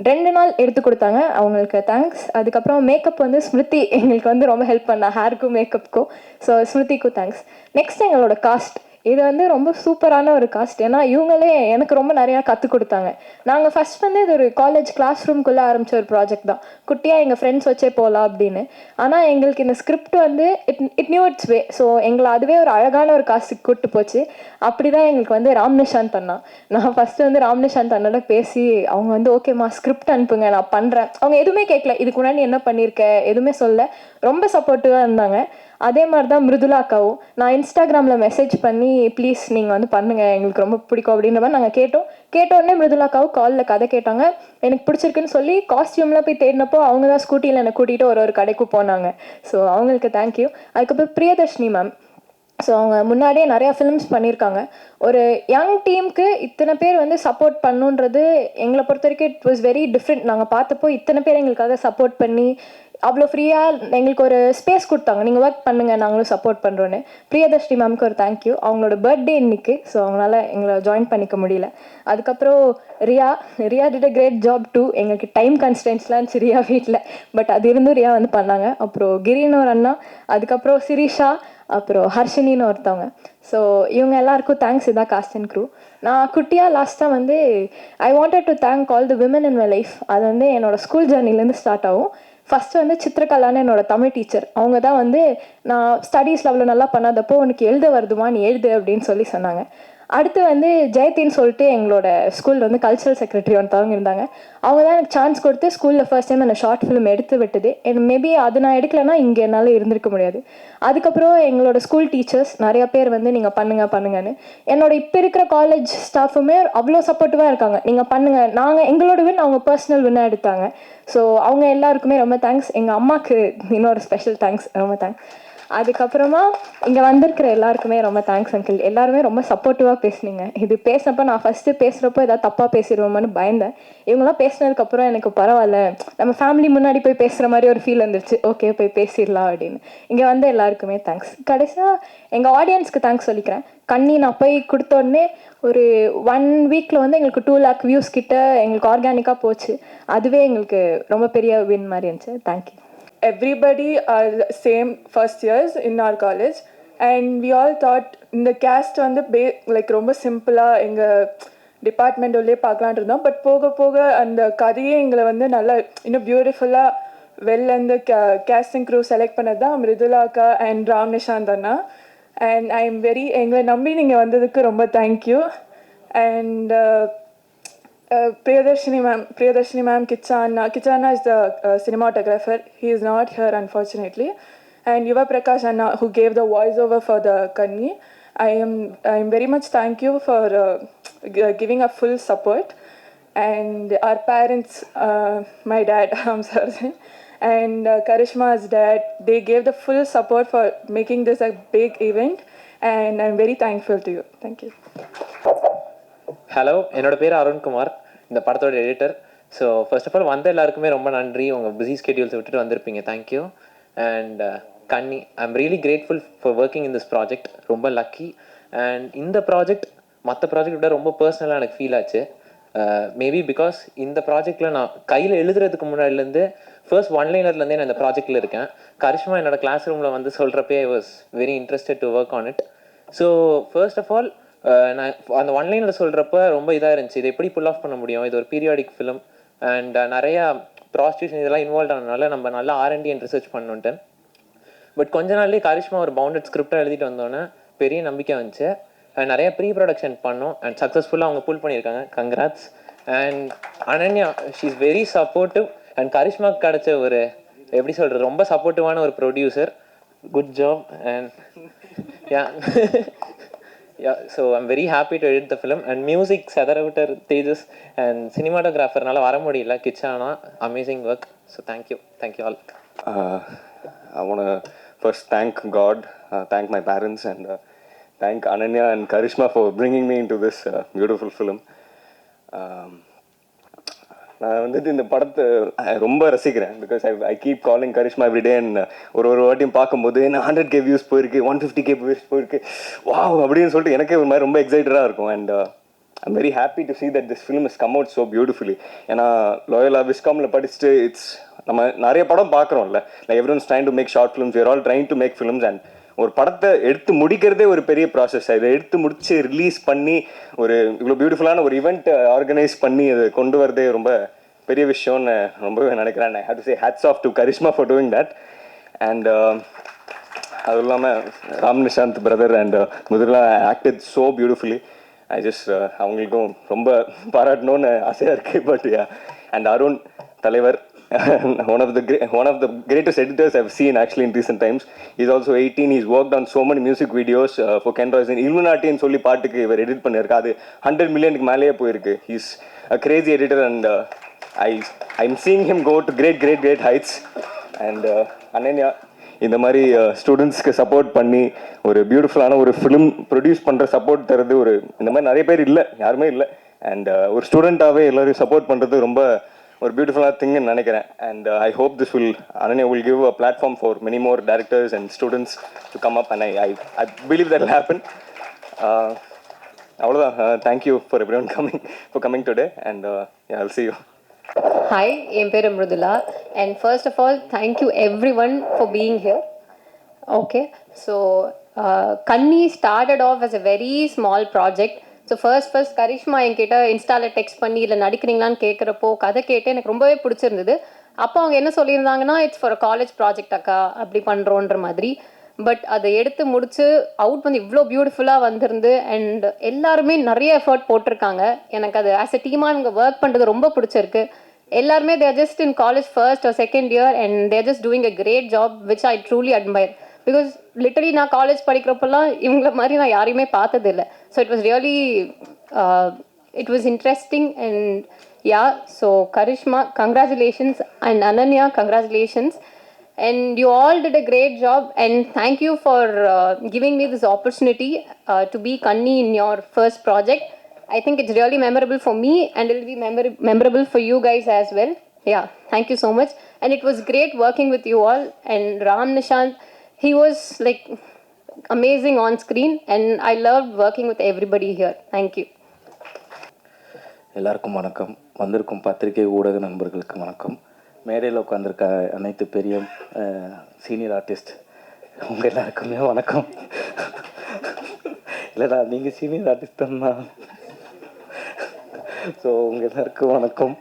2 நாள் எடுத்து கொடுத்தாங்க, அவங்களுக்கு தேங்க்ஸ். அதுக்கப்புறம் மேக்கப் வந்து ஸ்மிருதி எங்களுக்கு வந்து ரொம்ப ஹெல்ப் பண்ணா, ஹேருக்கும் மேக்கப்புக்கும். ஸோ ஸ்மிருதிக்கும் தேங்க்ஸ். நெக்ஸ்ட் எங்களோட காஸ்ட். இது வந்து ரொம்ப சூப்பரான ஒரு காஸ்ட். ஏன்னா இவங்களே எனக்கு ரொம்ப நிறையா கற்றுக் கொடுத்தாங்க. நாங்கள் ஃபஸ்ட் வந்து இது ஒரு காலேஜ் கிளாஸ் ரூம்குள்ளே ஆரம்பித்த ஒரு ப்ராஜெக்ட் தான், குட்டியாக எங்கள் ஃப்ரெண்ட்ஸ் வச்சே போகலாம் அப்படின்னு. ஆனால் எங்களுக்கு இந்த ஸ்கிரிப்ட் வந்து it new it's way. So எங்களை அதுவே ஒரு அழகான ஒரு காஸ்ட்டுக்கு கூப்பிட்டு போச்சு. அப்படி தான் எங்களுக்கு வந்து ராம்நிஷாந்த் அண்ணா, நான் ஃபஸ்ட்டு வந்து ராம்நிஷாந்த் அண்ணோட பேசி அவங்க வந்து ஓகேம்மா ஸ்கிரிப்ட் அனுப்புங்க நான் பண்ணுறேன். அவங்க எதுவுமே கேட்கல, இதுக்கு முன்னாடி என்ன பண்ணியிருக்க எதுவுமே சொல்ல, ரொம்ப சப்போர்ட்டிவாக இருந்தாங்க. அதே மாதிரி தான் மிருதுலா அக்காவும். நான் இன்ஸ்டாகிராமில் மெசேஜ் பண்ணி ப்ளீஸ் நீங்கள் வந்து பண்ணுங்கள் எங்களுக்கு ரொம்ப பிடிக்கும் அப்படின்ற மாதிரி நாங்கள் கேட்ட உடனே மிருதுலா அக்காவும் காலில் கதை கேட்டாங்க, எனக்கு பிடிச்சிருக்குன்னு சொல்லி காஸ்டியூம்லாம் போய் தேடினப்போ அவங்க தான் ஸ்கூட்டியில் என்னை கூட்டிகிட்டு ஒரு கடைக்கு போனாங்க. ஸோ அவங்களுக்கு தேங்க்யூ. அதுக்கப்புறம் பிரியதர்ஷினி மேம். ஸோ அவங்க முன்னாடியே நிறையா ஃபிலிம்ஸ் பண்ணியிருக்காங்க. ஒரு யங் டீமுக்கு இத்தனை பேர் வந்து சப்போர்ட் பண்ணுன்றது எங்களை பொறுத்த வரைக்கும் இட் வாஸ் வெரி டிஃப்ரெண்ட். நாங்கள் பார்த்தப்போ இத்தனை பேர் எங்களுக்காக சப்போர்ட் பண்ணி அவ்வளோ ஃப்ரீயாக எங்களுக்கு ஒரு ஸ்பேஸ் கொடுத்தாங்க, நீங்கள் ஒர்க் பண்ணுங்கள் நாங்களும் சப்போர்ட் பண்ணுறோன்னு. பிரியதர்ஷினி மேம்க்கு ஒரு தேங்க்யூ. அவங்களோட பர்த்டே இன்னைக்கு, ஸோ அவங்களால எங்களை ஜாயின் பண்ணிக்க முடியல. அதுக்கப்புறம் Riya did a great job too. எங்களுக்கு டைம் கன்ஸ்டன்ஸ்லாம் இருந்துச்சு ரியா வீட்டில், பட் அது இருந்தும் ரியா வந்து பண்ணாங்க. அப்புறம் கிரின்னு ஒரு அண்ணா, அதுக்கப்புறம் சிரிஷா, அப்புறம் ஹர்ஷினின்னு ஒருத்தவங்க. ஸோ இவங்க எல்லாருக்கும் தேங்க்ஸ். இதான் காஸ்ட் அண்ட் க்ரூ. நான் குட்டியாக லாஸ்ட்டாக வந்து I wanted to thank all the women in my life. அது வந்து என்னோடய ஸ்கூல் ஜர்னிலேருந்து ஸ்டார்ட் ஆகும். ஃபஸ்ட்டு வந்து சித்திரகலான்னு என்னோடய தமிழ் டீச்சர், அவங்க தான் வந்து நான் ஸ்டடீஸில் அவ்வளோ நல்லா பண்ணாதப்போ உனக்கு எழுத வருதுமா நீ எழுது அப்படின்னு சொல்லி சொன்னாங்க. அடுத்து வந்து ஜெயத்தின்னு சொல்லிட்டு எங்களோட ஸ்கூலில் வந்து கல்ச்சரல் செக்ரட்டரி ஒருத்தவங்க இருந்தாங்க. அவங்க தான் எனக்கு சான்ஸ் கொடுத்து ஸ்கூலில் ஃபர்ஸ்ட் டைம் அந்த ஷார்ட் ஃபிலிம் எடுத்து விட்டது. மேபி அது நான் எடுக்கலைன்னா இங்கே என்னால் இருந்திருக்க முடியாது. அதுக்கப்புறம் எங்களோட ஸ்கூல் டீச்சர்ஸ் நிறைய பேர் வந்து நீங்கள் பண்ணுங்கன்னு, என்னோட இப்போ இருக்கிற காலேஜ் ஸ்டாஃபுமே அவ்வளோ சப்போர்ட்டிவாக இருக்காங்க. நீங்கள் பண்ணுங்கள், நாங்கள் எங்களோட வின் அவங்க பர்சனல் வின்னாக எடுத்தாங்க. ஸோ அவங்க எல்லாருக்குமே ரொம்ப தேங்க்ஸ். எங்கள் அம்மாவுக்கு இன்னொரு ஸ்பெஷல் தேங்க்ஸ், ரொம்ப தேங்க்ஸ். அதுக்கப்புறமா இங்கே வந்திருக்கிற எல்லாருக்குமே ரொம்ப தேங்க்ஸ் அங்கிள். எல்லாருமே ரொம்ப சப்போர்ட்டிவாக பேசுனீங்க. இது பேசினப்போ நான் ஃபஸ்ட்டு பேசுகிறப்போ ஏதாவது தப்பாக பேசிடுவோமான்னு பயந்தேன். இவங்களாம் பேசினதுக்கப்புறம் எனக்கு பரவாயில்ல, நம்ம ஃபேமிலி முன்னாடி போய் பேசுகிற மாதிரி ஒரு ஃபீல் வந்துருச்சு. ஓகே போய் பேசிடலாம் அப்படின்னு. இங்கே வந்து எல்லாருக்குமே தேங்க்ஸ். கடைசியாக எங்கள் ஆடியன்ஸ்க்கு தேங்க்ஸ் சொல்லிக்கிறேன். கண்ணி நான் போய் கொடுத்தோடனே ஒரு 1 வீக்கில் வந்து எங்களுக்கு 2 lakh வியூஸ் கிட்ட எங்களுக்கு ஆர்கானிக்காக போச்சு. அதுவே எங்களுக்கு ரொம்ப பெரிய வின் மாதிரி இருந்துச்சு. Thank you. Everybody are the same first years in our college, and we all thought இந்த cast வந்து like ரொம்ப சிம்பிளாக எங்கள் டிபார்ட்மெண்ட் உள்ளே பார்க்கலான் இருந்தோம். பட் போக போக அந்த கதையே எங்களை வந்து நல்லா இன்னும் பியூட்டிஃபுல்லாக வெளிலேருந்து கேஸ்டிங் க்ரூ செலக்ட் பண்ணது தான் மிருதுலா அக்கா அண்ட் ராம் நிஷாந்த் அண்ணா. அண்ட் ஐ எம் வெரி, எங்களை நம்பி நீங்கள் வந்ததுக்கு ரொம்ப thank you. And Priyadarshini ma'am, Kicha Anna is the cinematographer. He is not here unfortunately. And Yuva Prakash Anna, who gave the voiceover for the Kanni. I am very much thank you for giving a full support. And our parents, my dad, I'm sorry, and Karishma's dad, they gave the full support for making this a big event. And I'm very thankful to you. Thank you. Hello, என்னோட பேர் அருண்குமார், இந்த படத்தோட editor. So first of all வந்த எல்லாருக்குமே ரொம்ப நன்றி. உங்கள் busy ஸ்கெடியூல்ஸை விட்டுட்டு வந்திருப்பீங்க, தேங்க்யூ. அண்ட் கன்னி, I am really grateful for working in this project. ரொம்ப லக்கி. அண்ட் இந்த ப்ராஜெக்ட் மற்ற ப்ராஜெக்ட் விட ரொம்ப பர்சனலாக எனக்கு ஃபீல் ஆச்சு. மேபி பிகாஸ் இந்த ப்ராஜெக்டில் நான் கையில் எழுதுறதுக்கு முன்னாடிலேருந்து ஃபர்ஸ்ட் ஒன்லைனர்லேருந்தே நான் இந்த ப்ராஜெக்டில் இருக்கேன். கரிஷ்மா என்னோட கிளாஸ் ரூமில் வந்து சொல்கிறப்பே I was very interested to work on it. So first of all நான் அந்த ஒன்லைனில் சொல்கிறப்ப ரொம்ப இதாக இருந்துச்சு, இது எப்படி புல் ஆஃப் பண்ண முடியும், இது ஒரு பீரியாடிக் ஃபிலிம் அண்ட் நிறையா ப்ராஸ்டியூஷன் இதெல்லாம் இன்வால்வ் ஆனதுனால நம்ம நல்லா R&D அண்ட் ரிசர்ச் பண்ணிட்டு. பட் கொஞ்ச நாள்லேயே கரிஷ்மா ஒரு பவுண்டட் ஸ்கிரிப்டாக எழுதிட்டு வந்தோன்னே பெரிய நம்பிக்கை வந்துச்சு. அண்ட் நிறையா ப்ரீ ப்ரொடக்ஷன் பண்ணோம் அண்ட் சக்ஸஸ்ஃபுல்லாக அவங்க புல் பண்ணியிருக்காங்க. Congrats. And Ananya, she is very supportive. And கரிஷ்மாவுக்கு கிடச்ச ஒரு எப்படி சொல்கிறது, ரொம்ப சப்போர்ட்டிவான ஒரு producer. Good job. And yeah, so I'm very happy to edit the film. And music, Sadaraviter, Tejas, and cinematographer nala vara mudiyala, Kichana, amazing work. So thank you all. I want to first thank God, thank my parents, and thank Ananya and Karishma for bringing me into this beautiful film. நான் வந்துட்டு இந்த படத்தை ரொம்ப ரசிக்கிறேன். Because I keep calling Karishma every day. And ஒரு வாட்டியும் பார்க்கும்போது என்ன 100K வியூஸ் போயிருக்கு, 150K வியூஸ் போயிருக்கு, வாவ் அப்படின்னு சொல்லிட்டு எனக்கே ஒரு மாதிரி ரொம்ப எக்ஸைட்டடாக இருக்கும். And I'm very happy to see that this film has come out so beautifully. ஏன்னா லோயலா விஸ்காமில் படிச்சுட்டு நம்ம நிறைய படம் பார்க்குறோம்ல, like everyone's trying to make short films, you're all trying to make films. And ஒரு படத்தை எடுத்து முடிக்கிறதே ஒரு பெரிய ப்ராசஸ். இதை எடுத்து முடிச்சு ரிலீஸ் பண்ணி ஒரு இவ்வளோ பியூட்டிஃபுல்லான ஒரு ஈவெண்ட் ஆர்கனைஸ் பண்ணி அதை கொண்டு வரதே ரொம்ப பெரிய விஷயம்னு ரொம்பவே நினைக்கிறேன். I have to say hats off to Karishma for doing that. And அதுவும் இல்லாமல் ராம் நிஷாந்த் பிரதர் அண்ட் முதல்ல acted so beautifully. I just அவங்களுக்கும் ரொம்ப பாராட்டணும்னு ஆசையாக இருக்குது. பட் அண்ட் அருண் தலைவர், one of the greatest editors I've seen actually in recent times. He's also 18. He's worked on so many music videos for Ken Royce. Illuminati ன்னு சொல்லி பாட்டுக்கு இவர் edit பண்ணியிருக்கா, அது 100 மில்லியனுக்கு மேலேயே போயிருக்கு. He's a crazy editor and I'm seeing him go to great heights. And Ananya இந்த மாதிரி ஸ்டூடெண்ட்ஸ்க்கு சப்போர்ட் பண்ணி ஒரு பியூட்டிஃபுல்லான ஒரு ஃபிலிம் ப்ரொடியூஸ் பண்ணுற சப்போர்ட் தருது ஒரு இந்த மாதிரி நிறைய பேர் இல்லை, யாருமே இல்லை. அண்ட் ஒரு ஸ்டூடெண்ட்டாகவே எல்லோரும் சப்போர்ட் பண்ணுறது ரொம்ப ஒரு பியூட்டிஃபுல்லான திங்னு நினைக்கிறேன். And I hope this will Ananya will give a platform for many more directors and students to come up, and I believe that will happen. அவ்வளோதான். Thank you for everyone coming today, and yeah, I'll see you. Hi, என் பேர் Mridula. And first of all, thank you everyone for being here. Okay, so Kanni started off as a very small project. So first Karishma என்கிட்ட இன்ஸ்டாவில் text பண்ணி இல்லை நடிக்கிறீங்களான்னு கேட்குறப்போ கதை கேட்டு எனக்கு ரொம்பவே பிடிச்சிருந்தது. அப்போ அவங்க என்ன சொல்லியிருந்தாங்கன்னா, இட்ஸ் ஃபார் காலேஜ் ப்ராஜெக்ட் அக்கா, அப்படி பண்ணுறோன்ற மாதிரி. பட் அதை எடுத்து முடிச்சு அவுட் வந்து இவ்வளோ பியூட்டிஃபுல்லாக வந்திருந்து அண்ட் எல்லாருமே நிறைய எஃபர்ட் போட்டிருக்காங்க. எனக்கு அது ஆஸ் எ டீமாக இவங்க ஒர்க் பண்ணுறது ரொம்ப பிடிச்சிருக்கு. எல்லாருமே they're just in college first or second year and they're just doing a great job which I truly admire. Because literally நான் காலேஜ் படிக்கிறப்பெல்லாம் இவங்கள மாதிரி நான் யாரையுமே பார்த்ததில்லை. So it was really it was interesting and yeah, so Karishma, congratulations, and Ananya, congratulations, and you all did a great job, and thank you for giving me this opportunity to be Kanni in your first project. I think it's really memorable for me and it will be memorable for you guys as well. Yeah, thank you so much, and it was great working with you all. And Ram Nishant, he was like amazing on screen and I loved working with everybody here. Thank you. எல்லாருக்கும் வணக்கம். வந்திருக்கும் பத்திரிகை ஊடக நண்பர்களுக்கு வணக்கம். மேடையில் உட்காந்துருக்க அனைத்து பெரிய சீனியர் ஆர்டிஸ்ட் உங்கள் எல்லாருக்குமே வணக்கம். இல்லைடா நீங்கள் சீனியர் ஆர்டிஸ்ட் தான். ஸோ உங்கள் எல்லாருக்கும் வணக்கம்.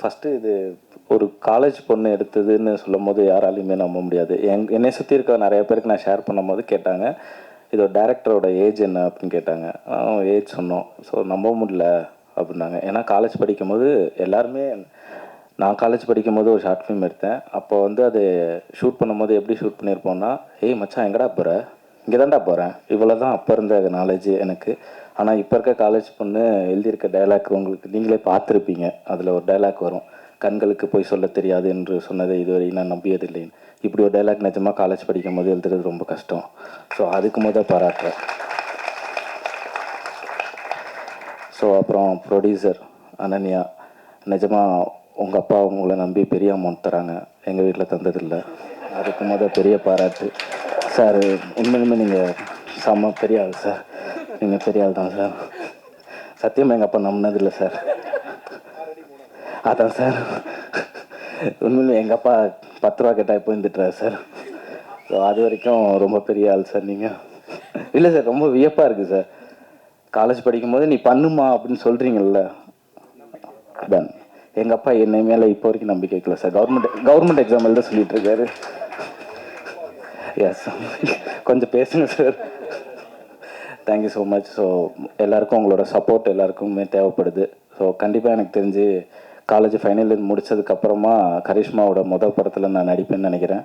ஃபஸ்ட்டு இது ஒரு காலேஜ் பொண்ணு எடுத்ததுன்னு சொல்லும் போது யாராலையுமே நம்ப முடியாது. என்னை சுற்றி இருக்க நிறைய பேருக்கு நான் ஷேர் பண்ணும் போது கேட்டாங்க, இதோட டேரக்டரோட ஏஜ் என்ன அப்படின்னு கேட்டாங்க. ஏஜ் சொன்னோம். ஸோ நம்ப முடியல அப்படின்னாங்க. ஏன்னா காலேஜ் படிக்கும்போது எல்லாருமே, நான் காலேஜ் படிக்கும்போது ஒரு ஷார்ட் ஃபிலிம் எடுத்தேன். அப்போ வந்து அது ஷூட் பண்ணும்போது எப்படி ஷூட் பண்ணியிருப்போம்னா, ஏய் மச்சான் எங்கடா போகிற, இங்கே தான்டா போகிறேன், இவ்வளோ தான் அப்போ இருந்த நாலேஜ் எனக்கு. ஆனால் இப்போ இருக்க காலேஜ் பொண்ணு எழுதியிருக்க டைலாக் உங்களுக்கு நீங்களே பார்த்துருப்பீங்க. அதில் ஒரு டைலாக் வரும், கண்களுக்கு போய் சொல்ல தெரியாது என்று சொன்னதை இதுவரை நான் நம்பியதில்லைன்னு. இப்படி ஒரு டைலாக் நிஜமாக காலேஜ் படிக்கும் போது எழுதுறது ரொம்ப கஷ்டம். ஸோ அதுக்கு முதல் பாராட்டுறேன். ஸோ அப்புறம் ப்ரொடியூசர் அனன்யா, நிஜமாக உங்கள் அப்பா உங்களை நம்பி பெரிய அமௌண்ட் தராங்க, எங்கள் வீட்டில் தந்ததில்லை. அதுக்கு முதல் பெரிய பாராட்டு சார். உண்மையிலுமே நீங்கள் செம்ம பெரிய ஆள் சார். நீங்கள் பெரிய ஆள் தான் சார். சத்தியமாக எங்கள் அப்பா நம்பினதில்லை சார். அதான் சார், உண்மையிலே எங்கள் அப்பா 10 ரூபா கேட்டால் இப்போ இருந்துட்டுறாரு சார். ஸோ அது வரைக்கும் ரொம்ப பெரிய ஆள் சார் நீங்கள். இல்லை சார், ரொம்ப வியப்பாக இருக்குது சார். காலேஜ் படிக்கும்போது நீ பண்ணுமா அப்படின்னு சொல்கிறீங்கல்ல, டன். எங்கள் அப்பா என்னை மேலே இப்போ வரைக்கும் நம்பிக்கை வைக்கல சார். கவர்மெண்ட் எக்ஸாம் எழுத சொல்லிட்டு இருக்காரு. எஸ், கொஞ்சம் பேசுங்க sir. Thank you so much. So எல்லாருக்கும் உங்களோட சப்போர்ட் எல்லாருக்குமே தேவைப்படுது. ஸோ கண்டிப்பாக எனக்கு தெரிஞ்சு காலேஜ் ஃபைனல் இயர் முடித்ததுக்கப்புறமா கரிஷ்மாவோட முதல் படத்தில் நான் நடிப்பேன்னு நினைக்கிறேன்.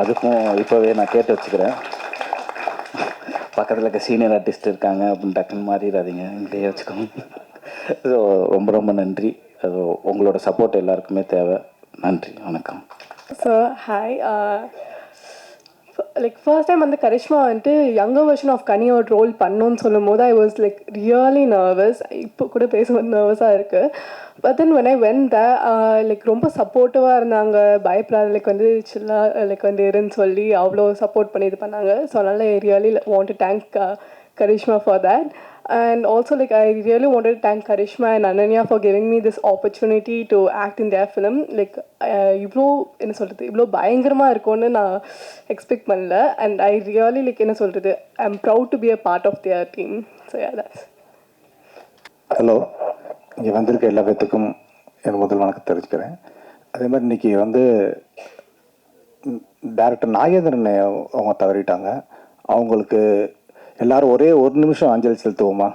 அதுக்கும் இப்போவே நான் கேட்டு வச்சுக்கிறேன். பக்கத்தில் இருக்க சீனியர் ஆர்டிஸ்ட் இருக்காங்க அப்படின்னு டக்குன்னு மாறிடாதீங்க, இங்கேயே வச்சுக்கோங்க. ஸோ ரொம்ப ரொம்ப நன்றி. உங்களோட சப்போர்ட் எல்லாருக்குமே தேவை. நன்றி, வணக்கம். So hi, like first time வந்து கரிஷ்மா வந்துட்டு யங்கர் வெர்ஷன் ஆஃப் கனியோட ரோல் பண்ணோன்னு சொல்லும் போது I was like really nervous. இப்போ கூட பேசும்போது நர்வஸாக இருக்குது. But then when I when the like ரொம்ப சப்போர்ட்டிவாக இருந்தாங்க, பயப்படாத, லைக் வந்து சில்லாக லைக் வந்து இருன்னு சொல்லி அவ்வளோ சப்போர்ட் பண்ணி இது பண்ணாங்க. ஸோ அதனால் I really want to thank Karishma for that. And also like I really wanted to thank Karishma and Ananya for giving me this opportunity to act in their film. Like இவ்வளோ என்ன சொல்கிறது, இவ்வளோ பயங்கரமாக இருக்கும்னு நான் expect பண்ணல. And I really like என்ன சொல்கிறது, I am proud to be a part of their team. So yeah, that's. Hello, இங்கே வந்திருக்க எல்லா பேர்த்துக்கும் என் முதல் வணக்கம் தெரிவிச்சுக்கிறேன். அதே மாதிரி இன்றைக்கி வந்து டைரக்டர் நாகேந்திரனை அவங்க தவறிட்டாங்க. அவங்களுக்கு எல்லாரும் ஒரே ஒரு நிமிஷம் அஞ்சலி செலுத்துவோமா?